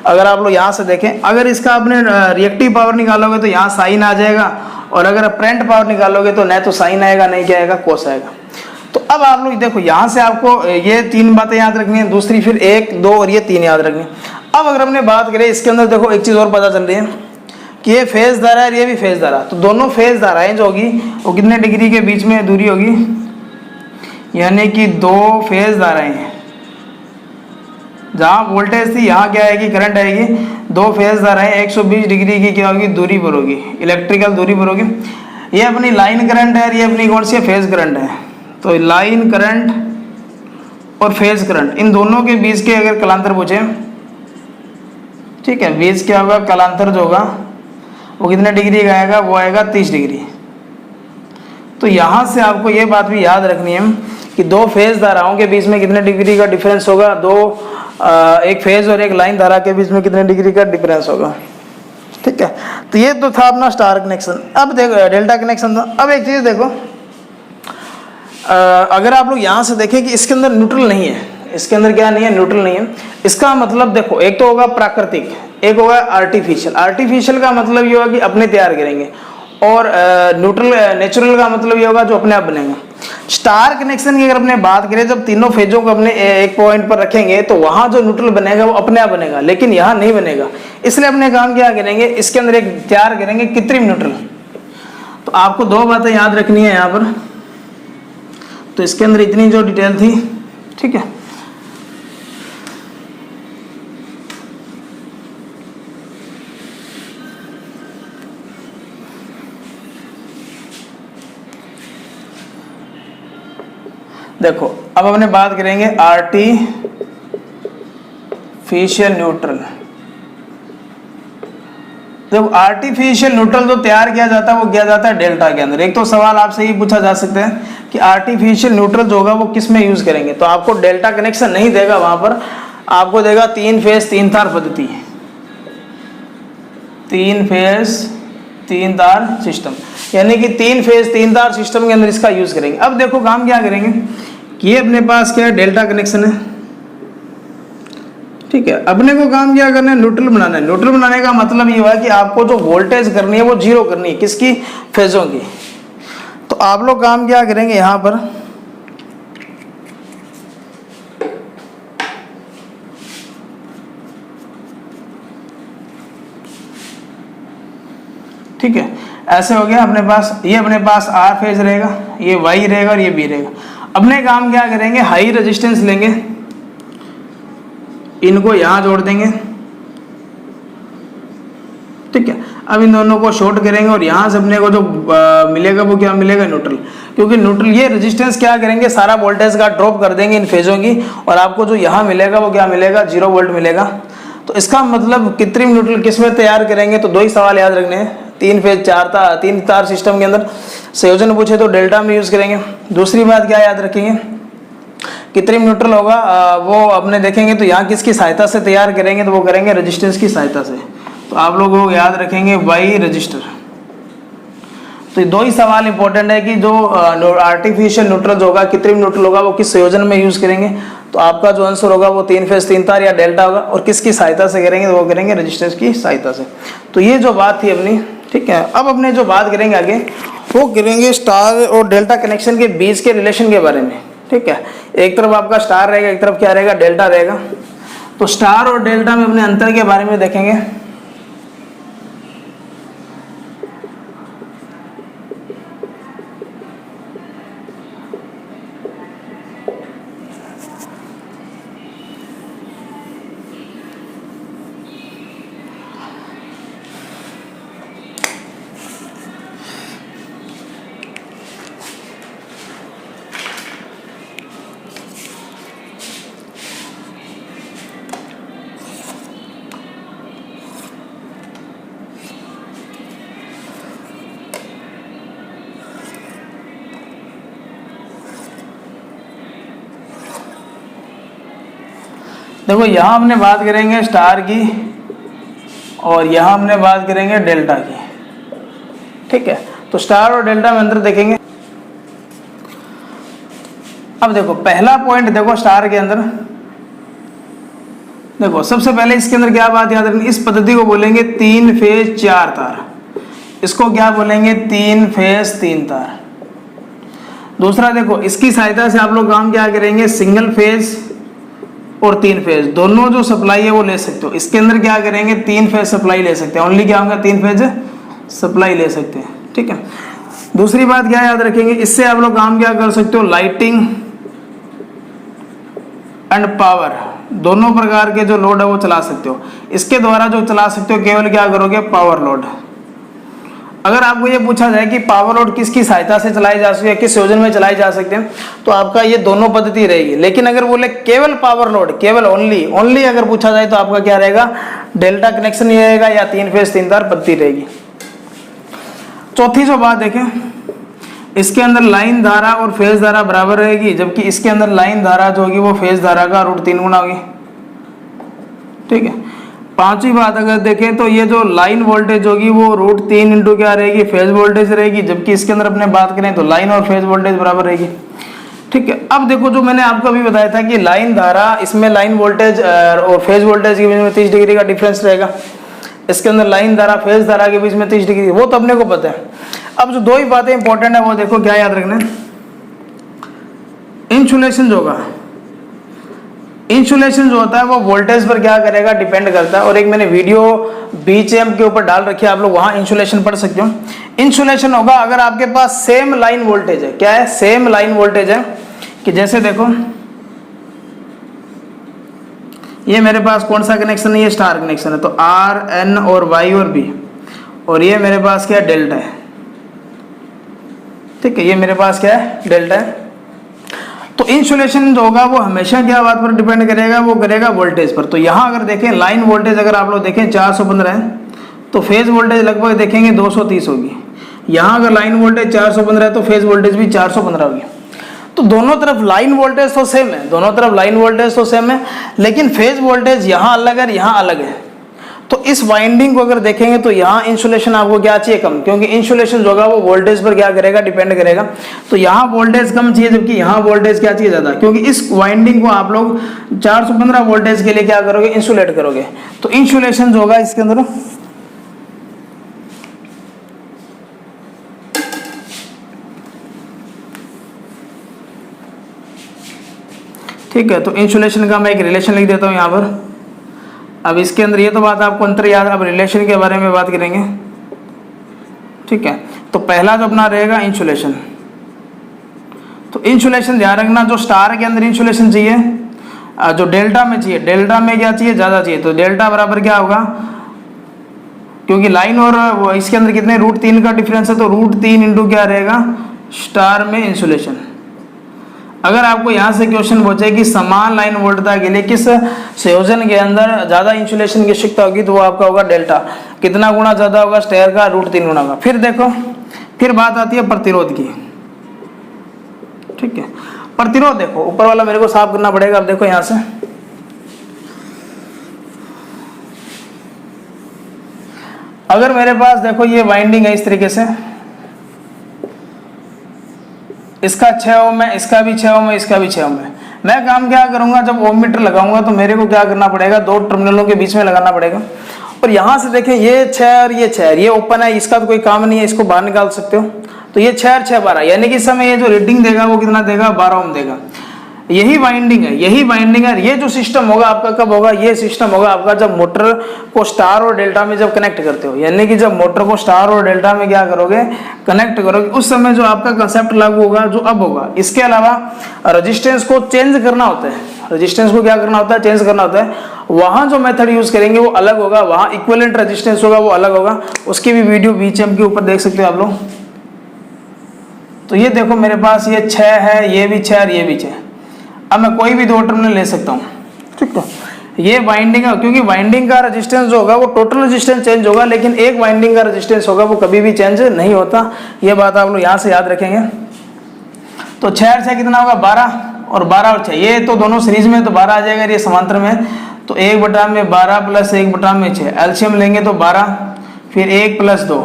अगर आप लोग यहाँ से देखें, अगर इसका आपने रिएक्टिव पावर निकालोगे तो यहाँ साइन आ जाएगा, और अगर अपरेंट पावर निकालोगे तो न तो साइन आएगा नहीं क्या आएगा, कोस आएगा। तो अब आप लोग देखो यहाँ से आपको ये 3 बातें याद रखनी है, दूसरी फिर 1, 2 और ये 3 याद रखनी है। अब अगर हमने बात करें इसके अंदर, देखो एक चीज़ और पता चल रही है कि ये फेज धारा है, ये भी फेज धारा, तो दोनों फेज धाराएं जो होगी वो कितने डिग्री के बीच में दूरी होगी, यानी कि 2 फेज धाराएं हैं। जहाँ वोल्टेज थी यहाँ क्या आएगी, करंट आएगी। 2 फेज धाराएं 120 डिग्री की क्या होगी, दूरी पर होगी, इलेक्ट्रिकल दूरी पर होगी। ये अपनी लाइन करंट है, ये अपनी कौन सी है, फेज करंट है। तो लाइन करंट और फेज करंट, इन दोनों के बीच के अगर कलांतर पूछे, ठीक है, बीच क्या होगा, कलांतर जो होगा वो कितने डिग्री का आएगा, वो आएगा 30 डिग्री। तो यहाँ से आपको ये बात भी याद रखनी है कि दो फेज धाराओं के बीच में कितने डिग्री का डिफरेंस होगा, एक फेज और एक लाइन धारा के बीच में कितने डिग्री का डिफरेंस होगा। ठीक है, तो ये तो था अपना स्टार कनेक्शन। अब देखो डेल्टा कनेक्शन था। अब एक चीज़ देखो, अगर आप लोग यहाँ से देखें कि इसके अंदर न्यूट्रल नहीं है, इसके अंदर क्या नहीं है, न्यूट्रल नहीं है, इसका मतलब देखो एक तो होगा प्राकृतिक, एक होगा आर्टिफिशियल। आर्टिफिशियल का मतलब ये होगा कि अपने तैयार करेंगे, और नेचुरल का मतलब ये होगा जो अपने आप बनेगा। स्टार कनेक्शन की अगर अपने बात करें, जब तीनों फेजों को अपने एक पॉइंट पर रखेंगे तो वहां जो न्यूट्रल बनेगा वो अपने आप बनेगा, लेकिन यहाँ नहीं बनेगा। इसलिए अपने काम क्या करेंगे, इसके अंदर एक तैयार करेंगे कृत्रिम न्यूट्रल। तो आपको दो बातें याद रखनी है यहाँ पर। तो इसके अंदर इतनी जो डिटेल थी, ठीक है, देखो अब हमने बात करेंगे आर्टिफिशियल न्यूट्रल। देखो आर्टिफिशियल न्यूट्रल जो तैयार किया जाता है वो किया जाता है डेल्टा के अंदर। एक तो सवाल आपसे ये पूछा जा सकता है कि आर्टिफिशियल न्यूट्रल जो होगा वो किस में यूज करेंगे, तो आपको डेल्टा कनेक्शन नहीं देगा, वहां पर आपको देगा 3 फेज 3 तार पद्धति, 3 फेज 3 तार सिस्टम, यानी कि 3 फेज 3 तार सिस्टम के अंदर इसका यूज करेंगे। अब देखो काम क्या करेंगे कि ये अपने पास क्या है, डेल्टा कनेक्शन है, ठीक है। अपने को काम क्या करना है, न्यूट्रल बनाना है। न्यूट्रल बनाने का मतलब ये हुआ कि आपको जो वोल्टेज करनी है वो जीरो करनी है, किसकी, फेजों की। तो आप लोग काम क्या करेंगे यहां पर, ठीक है, ऐसे हो गया अपने पास। ये अपने पास आर फेज रहेगा, ये वाई रहेगा और ये बी रहेगा। अपने काम क्या करेंगे, हाई रेजिस्टेंस लेंगे, इनको यहां जोड़ देंगे, ठीक है। अब इन दोनों को शॉर्ट करेंगे और यहां से अपने को जो मिलेगा वो क्या मिलेगा, न्यूट्रल। क्योंकि न्यूट्रल ये रेजिस्टेंस क्या करेंगे, सारा वोल्टेज का ड्रॉप कर देंगे इन फेजों की, और आपको जो यहां मिलेगा वो क्या मिलेगा, 0 वोल्ट मिलेगा। तो इसका मतलब कृत्रिम न्यूट्रल किस में तैयार करेंगे, तो दो ही सवाल याद रखने हैं, 3 फेज 3 तार सिस्टम के अंदर संयोजन पूछे तो डेल्टा में यूज करेंगे। दूसरी बात क्या याद रखेंगे, कृत्रिम न्यूट्रल होगा वो अपने देखेंगे तो यहाँ किसकी सहायता से तैयार करेंगे, तो वो करेंगे रेजिस्टेंस की सहायता से। तो आप लोग याद रखेंगे वाई रजिस्टर। तो ये दो ही सवाल इंपॉर्टेंट है कि जो आर्टिफिशियल न्यूट्रल होगा, कृत्रिम न्यूट्रल होगा, वो किस संयोजन में यूज करेंगे। तो आपका जो आंसर होगा वो 3 फेज 3 तार या डेल्टा होगा, और किसकी सहायता से करेंगे, तो वो करेंगे रेजिस्टेंस की सहायता से। तो ये जो बात थी अपनी, ठीक है। अब अपने जो बात करेंगे आगे, वो करेंगे स्टार और डेल्टा कनेक्शन के बीच के रिलेशन के बारे में, ठीक है। एक तरफ आपका स्टार रहेगा, एक तरफ क्या रहेगा, डेल्टा रहेगा। तो स्टार और डेल्टा में अपने अंतर के बारे में देखेंगे। देखो यहाँ हमने बात करेंगे स्टार की, और यहाँ हमने बात करेंगे डेल्टा की, ठीक है। तो स्टार और डेल्टा में अंतर देखेंगे। अब देखो पहला पॉइंट देखो स्टार के अंदर, देखो सबसे पहले इसके अंदर क्या बात याद रखनी, इस पद्धति को बोलेंगे 3 फेज 4 तार, इसको क्या बोलेंगे, 3 फेज 3 तार। दूसरा देखो इसकी सहायता से आप लोग काम क्या करेंगे, सिंगल फेज और 3 फेज दोनों जो सप्लाई है वो ले सकते हो। इसके अंदर क्या करेंगे, 3 फेज सप्लाई ले सकते हैं, ओनली क्या होगा, 3 फेज सप्लाई ले सकते हैं, ठीक है। दूसरी बात क्या याद रखेंगे, इससे आप लोग काम क्या कर सकते हो, लाइटिंग एंड पावर दोनों प्रकार के जो लोड है वो चला सकते हो। इसके द्वारा जो चला सकते हो केवल क्या करोगे, पावर लोड। अगर आपको ये पूछा जाए कि पावर लोड किसकी सहायता से चलाई जा सकती है, किस संयोजन में चलाई जा सकते हैं, तो आपका ये दोनों पद्धति रहेगी। लेकिन अगर बोले केवल पावर लोड, केवल ओनली अगर पूछा जाए तो आपका क्या रहेगा, डेल्टा कनेक्शन ही रहेगा या 3 फेज 3 तार पद्धति रहेगी। चौथी जो बात देखें, इसके अंदर लाइन धारा और फेज धारा बराबर रहेगी, जबकि इसके अंदर लाइन धारा जो होगी वो फेज धारा का √3 गुना होगी। ठीक है। पांचवी बात अगर देखें तो ये जो लाइन वोल्टेज होगी वो √3 इंटू क्या रहेगी, फेज वोल्टेज रहेगी, जबकि इसके अंदर अपने बात करें तो लाइन और फेज वोल्टेज बराबर रहेगी। ठीक है। अब देखो जो मैंने आपको अभी बताया था कि लाइन धारा, इसमें लाइन वोल्टेज और फेज वोल्टेज के बीच में 30 डिग्री का डिफरेंस रहेगा, इसके अंदर लाइन धारा फेज धारा के बीच में 30 डिग्री, वो तो अपने को पता है। अब जो दो ही बातें इंपॉर्टेंट है वो देखो क्या याद रखना है, इंसुलेशन जो होगा, इंसुलेशन जो होता है वो वोल्टेज पर क्या करेगा, डिपेंड करता है। और एक मैंने वीडियो बीएचएम के ऊपर डाल रखी है, आप लोग वहां इंसुलेशन पढ़ सकते हो। इंसुलेशन होगा अगर आपके पास सेम लाइन वोल्टेज है, क्या है, सेम लाइन वोल्टेज है, कि जैसे देखो ये मेरे पास कौन सा कनेक्शन है, ये स्टार कनेक्शन है, तो आर एन और वाई और बी, और ये मेरे पास क्या है, डेल्टा है। ठीक है, ये मेरे पास क्या है, डेल्टा है। तो इंसुलेशन जो होगा वो हमेशा क्या बात पर डिपेंड करेगा, वो करेगा वोल्टेज पर। तो यहाँ अगर देखें लाइन वोल्टेज अगर आप लोग देखें 415 है, तो फेज वोल्टेज लगभग देखेंगे 230 होगी। यहाँ अगर लाइन वोल्टेज 415 है तो फेज वोल्टेज भी 415 होगी। तो दोनों तरफ लाइन वोल्टेज तो सेम है, दोनों तरफ लाइन वोल्टेज तो सेम है, लेकिन फेज वोल्टेज यहाँ अलग है, यहाँ अलग है। तो इस वाइंडिंग को अगर देखेंगे तो यहाँ इंसुलेशन आपको क्या चाहिए, कम, क्योंकि इंसुलेशन जो होगा वो वोल्टेज पर क्या करेगा, डिपेंड करेगा। तो यहाँ वोल्टेज कम चाहिए, जबकि यहाँ वोल्टेज क्या चाहिए, ज़्यादा, क्योंकि इस वाइंडिंग को आप लोग 415 वोल्टेज के लिए क्या करोगे, इंसुलेट करोगे। तो इंसुलेशन जो होगा इसके अंदर ठीक है। तो इंसुलेशन का मैं एक रिलेशन लिख देता हूँ यहाँ पर। अब इसके अंदर ये तो बात आपको अंतर याद, अब रिलेशन के बारे में बात करेंगे। ठीक है, तो पहला जो अपना रहेगा इंसुलेशन। तो इंसुलेशन ध्यान रखना, जो स्टार के अंदर इंसुलेशन चाहिए, जो डेल्टा में चाहिए, डेल्टा में क्या चाहिए, ज़्यादा चाहिए। तो डेल्टा बराबर क्या होगा, क्योंकि लाइन और इसके अंदर कितने √3 का डिफरेंस है, तो √3 इंटू क्या रहेगा, स्टार में इंसुलेशन। अगर आपको यहाँ से क्वेश्चन पूछे कि समान लाइन वोल्टता के लिए किस संयोजन के अंदर ज़्यादा इंसुलेशन की आवश्यकता होगी, तो वो आपका होगा डेल्टा। कितना गुना ज़्यादा होगा, स्टेयर का √3 गुना का। फिर देखो, फिर बात आती है प्रतिरोध की। ठीक है, प्रतिरोध देखो, ऊपर वाला मेरे को साफ करना पड़ेगा। अब देखो यहाँ से अगर मेरे पास देखो ये वाइंडिंग है इस तरीके से, इसका 6 ओम है, इसका भी 6 ओम है, इसका भी 6 ओम है। मैं काम क्या करूंगा, जब ओम मीटर लगाऊंगा तो मेरे को क्या करना पड़ेगा, दो टर्मिनलों के बीच में लगाना पड़ेगा। और यहाँ से देखें ये 6 और ये 6, ये ओपन है, इसका तो कोई काम नहीं है, इसको बाहर निकाल सकते हो। तो ये 6 और 6 12, यानी कि इस समय ये जो रीडिंग देगा वो कितना देगा, 12 ओम देगा। यही वाइंडिंग है, यही वाइंडिंग है। ये जो सिस्टम होगा आपका कब होगा, ये सिस्टम होगा आपका जब मोटर को स्टार और डेल्टा में जब कनेक्ट करते हो, यानी कि जब मोटर को स्टार और डेल्टा में क्या करोगे, कनेक्ट करोगे, उस समय जो आपका कंसेप्ट लागू होगा, जो अब होगा। इसके अलावा रेजिस्टेंस को चेंज करना होता है, रेजिस्टेंस को क्या करना होता है, चेंज करना होता है। वहां जो मेथड यूज करेंगे वो अलग होगा, वहां इक्विवेलेंट रेजिस्टेंस होगा वो अलग होगा। उसकी भी वीडियो बीएचएम के ऊपर देख सकते हो आप लोग। तो ये देखो मेरे पास ये 6 है, ये भी 6 और ये भी 6। अब मैं कोई भी दो टर्मिनल ले सकता हूँ। ठीक है, ये वाइंडिंग है, क्योंकि वाइंडिंग का रेजिस्टेंस जो होगा वो टोटल रेजिस्टेंस चेंज होगा, लेकिन एक वाइंडिंग का रेजिस्टेंस होगा वो कभी भी चेंज नहीं होता। ये बात आप लोग यहाँ से याद रखेंगे। तो 6 और 6 कितना होगा, 12, और 12 और 6 ये तो दोनों सीरीज में, तो 12 आ जाएगा, ये समांतर में। तो 1/12 प्लस 1/6, एलसीएम लेंगे तो 12, फिर 1 + 2,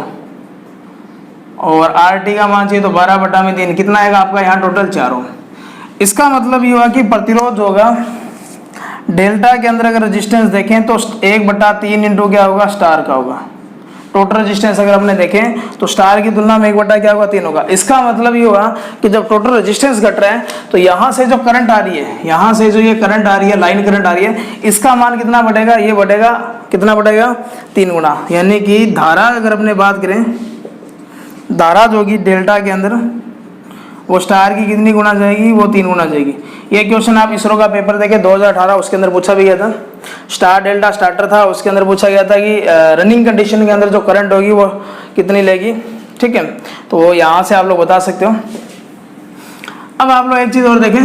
और RT का मान चाहिए तो 12/3, कितना आएगा आपका यहाँ टोटल 4 ओम। इसका मतलब ये हुआ कि प्रतिरोध होगा डेल्टा के अंदर अगर रेजिस्टेंस देखें तो 1/3 इंटू क्या होगा, स्टार का होगा। टोटल रेजिस्टेंस अगर हमने देखें तो स्टार की तुलना में 1/3 होगा। इसका मतलब ये होगा कि जब टोटल रेजिस्टेंस घट रहा है तो यहाँ से जो करंट आ रही है, यहाँ से जो ये करंट आ रही है, लाइन करंट आ रही है, इसका मान कितना बढ़ेगा, ये बढ़ेगा, कितना बढ़ेगा, 3 गुना। यानी कि धारा अगर अपने बात करें, धारा जो होगी डेल्टा के अंदर वो स्टार की कितनी गुना जाएगी, वो 3 गुना जाएगी। ये क्वेश्चन आप इसरो का पेपर देखें 2018, उसके अंदर पूछा भी गया था। स्टार डेल्टा स्टार्टर था, उसके अंदर पूछा गया था कि रनिंग कंडीशन के अंदर जो करंट होगी वो कितनी लेगी। ठीक है, तो वो यहाँ से आप लोग बता सकते हो। अब आप लोग एक चीज़ और देखें,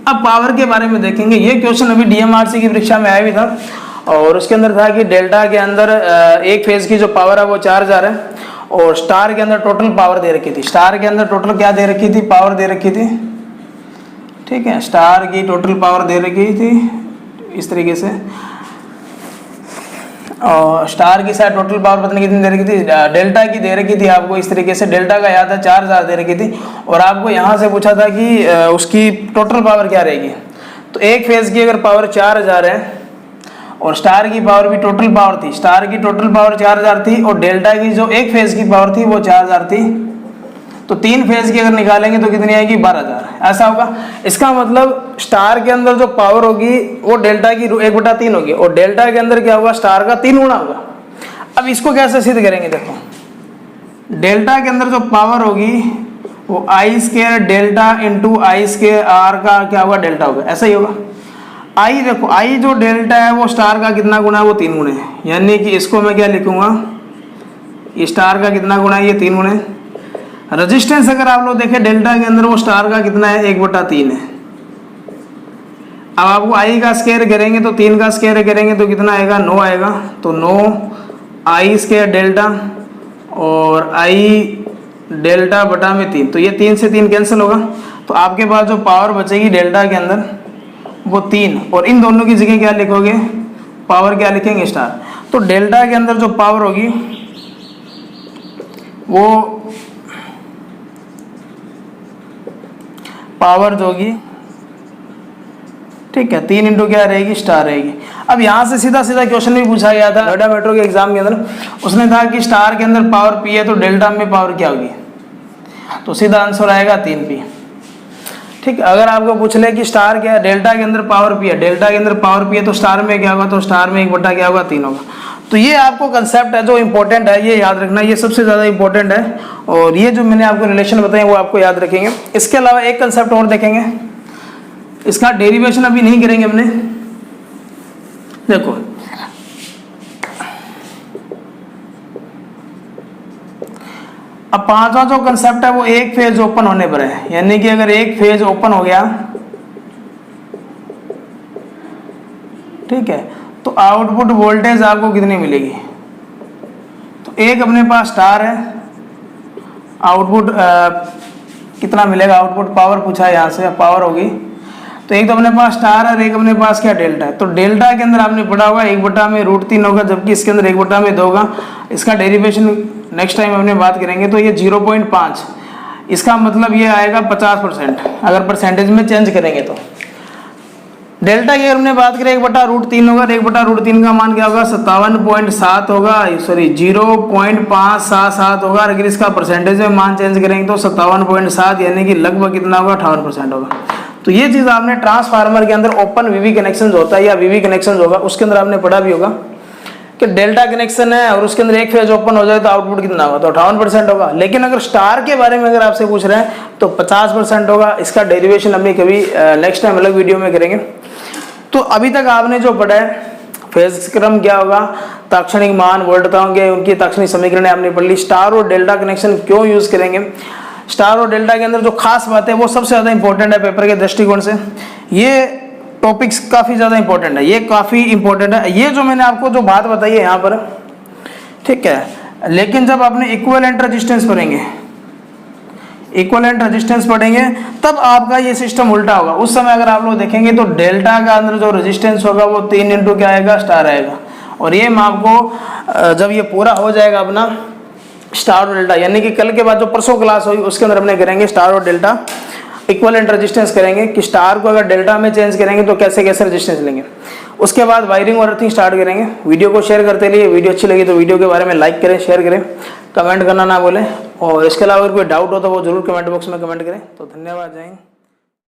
अब पावर के बारे में देखेंगे। ये क्वेश्चन अभी DMRC की परीक्षा में आया भी था, और उसके अंदर था कि डेल्टा के अंदर एक फेज की जो पावर है वो 4000 है, और स्टार के अंदर टोटल पावर दे रखी थी। स्टार के अंदर टोटल क्या दे रखी थी, पावर दे रखी थी, ठीक है, स्टार की टोटल पावर दे रखी थी इस तरीके से, और स्टार की शायद टोटल पावर पता नहीं कितनी दे रखी थी, डेल्टा की दे रखी थी आपको इस तरीके से, डेल्टा का याद है 4000 दे रखी थी, और आपको यहाँ से पूछा था कि उसकी टोटल पावर क्या रहेगी। तो एक फेज की अगर पावर 4000 है और स्टार की पावर भी टोटल पावर थी, स्टार की टोटल पावर 4000 थी और डेल्टा की जो एक फेज की पावर थी वो 4000 थी, तो 3 फेज की अगर निकालेंगे तो कितनी आएगी, 12000, ऐसा होगा। इसका मतलब स्टार के अंदर जो पावर होगी वो डेल्टा की 1/3 होगी, और डेल्टा के अंदर क्या होगा, स्टार का 3 गुना होगा। अब इसको कैसे सिद्ध करेंगे, देखो डेल्टा के अंदर जो पावर होगी वो I² delta into I² R का क्या होगा, डेल्टा होगा, ऐसा ही होगा। आई देखो, आई जो डेल्टा है वो स्टार का कितना गुना है, वो 3 गुणे है, यानी कि इसको मैं क्या लिखूंगा, ये स्टार का कितना गुना है, ये 3 गुणे। रेजिस्टेंस अगर आप लोग देखें डेल्टा के अंदर वो स्टार का कितना है, 1/3 है। अब आपको आई का स्क्वायर करेंगे तो 3 का स्क्वायर करेंगे तो कितना आएगा, 9 आएगा, तो 9 I² डेल्टा और आई डेल्टा बटा में 3, तो ये 3 से 3 कैंसिल होगा, तो आपके पास जो पावर बचेगी डेल्टा के अंदर वो 3, और इन दोनों की जगह क्या लिखोगे, पावर क्या लिखेंगे, स्टार। तो डेल्टा के अंदर जो पावर होगी वो पावर जो होगी, ठीक है, 3 इंटू क्या रहेगी, स्टार रहेगी। अब यहाँ से सीधा सीधा क्वेश्चन भी पूछा गया था नोएडा मेट्रो के एग्जाम के अंदर, उसने कहा कि स्टार के अंदर पावर P है तो डेल्टा में पावर क्या होगी, तो सीधा आंसर आएगा 3P। ठीक है, अगर आपको पूछ ले कि स्टार क्या है, डेल्टा के अंदर पावर P है, डेल्टा के अंदर पावर P है तो स्टार में क्या होगा, तो स्टार में 1/3 क्या होगा, 3 होगा। तो ये आपको कंसेप्ट है जो इंपॉर्टेंट है, ये याद रखना, ये सबसे ज़्यादा इंपॉर्टेंट है, और ये जो मैंने आपको रिलेशन बताए वो आपको याद रखेंगे। इसके अलावा एक कंसेप्ट और देखेंगे, इसका डेरिवेशन अभी नहीं करेंगे हमने। देखो अब पांचवा जो कंसेप्ट है वो एक फेज ओपन होने पर है, यानी कि अगर एक फेज ओपन हो गया, ठीक है, तो आउटपुट वोल्टेज आपको कितनी मिलेगी, तो एक अपने पास स्टार है, आउटपुट कितना मिलेगा, आउटपुट पावर पूछा है यहाँ से, पावर होगी, तो एक तो अपने पास स्टार है और एक अपने पास क्या डेल्टा है। तो डेल्टा के अंदर आपने पढ़ा होगा 1/√3 होगा, जबकि इसके अंदर 1/2 होगा। इसका डेरिवेशन नेक्स्ट टाइम हमने बात करेंगे। तो ये 0.5, इसका मतलब ये आएगा 50%, अगर परसेंटेज में चेंज करेंगे तो। डेल्टा की अगर हमने बात करें 1/√3 होगा, 1/√3 का मान क्या होगा, 57.7 होगा, सॉरी 0.577 होगा। अगर इसका परसेंटेज में मान चेंज करेंगे तो 57.7, यानी कि लगभग कितना होगा, 58% होगा। तो ये चीज़ आपने ट्रांसफार्मर के अंदर ओपन वीवी कनेक्शन होता है या वीवी कनेक्शन होगा, उसके अंदर आपने पढ़ा भी होगा कि डेल्टा कनेक्शन है और उसके अंदर एक फेज ओपन हो जाए तो आउटपुट कितना होगा, तो 58% होगा। लेकिन अगर स्टार के बारे में अगर आपसे पूछ रहे हैं तो 50% होगा। इसका डेरिवेशन हम कभी नेक्स्ट टाइम अलग वीडियो में करेंगे। तो अभी तक आपने जो पढ़ा है, फेज क्रम क्या होगा, ताक्षणिक मान, वोल्टताओं के उनकी ताक्षणिक समीकरण आपने पढ़ ली। स्टार और डेल्टा कनेक्शन क्यों यूज करेंगे, स्टार और डेल्टा के अंदर जो खास बात है वो सबसे ज़्यादा इंपॉर्टेंट है पेपर के दृष्टिकोण से। ये टॉपिक्स काफ़ी ज़्यादा इंपॉर्टेंट है, ये काफ़ी इंपॉर्टेंट है। ये जो मैंने आपको जो बात बताई है यहाँ पर, ठीक है, लेकिन जब आपने इक्विवेलेंट रेजिस्टेंस पढ़ेंगे, इक्विवेलेंट रेजिस्टेंस पढ़ेंगे तब आपका ये सिस्टम उल्टा होगा। उस समय अगर आप लोग देखेंगे तो डेल्टा का अंदर जो रेजिस्टेंस होगा वो 3 इंटू क्या आएगा, स्टार आएगा। और ये मैं आपको जब ये पूरा हो जाएगा अपना स्टार और डेल्टा, यानी कि कल के बाद जो परसों क्लास होगी उसके अंदर अपने करेंगे स्टार और डेल्टा इक्विवेलेंट रेजिस्टेंस करेंगे कि स्टार को अगर डेल्टा में चेंज करेंगे तो कैसे कैसे रेजिस्टेंस लेंगे। उसके बाद वायरिंग और अर्थिंग स्टार्ट करेंगे। वीडियो को शेयर करते रहिए, वीडियो अच्छी लगी तो वीडियो के बारे में लाइक करें, शेयर करें, कमेंट करना ना भूलें। और इसके अलावा अगर कोई डाउट हो तो वो जरूर कमेंट बॉक्स में कमेंट करें। तो धन्यवाद, जय हिंद।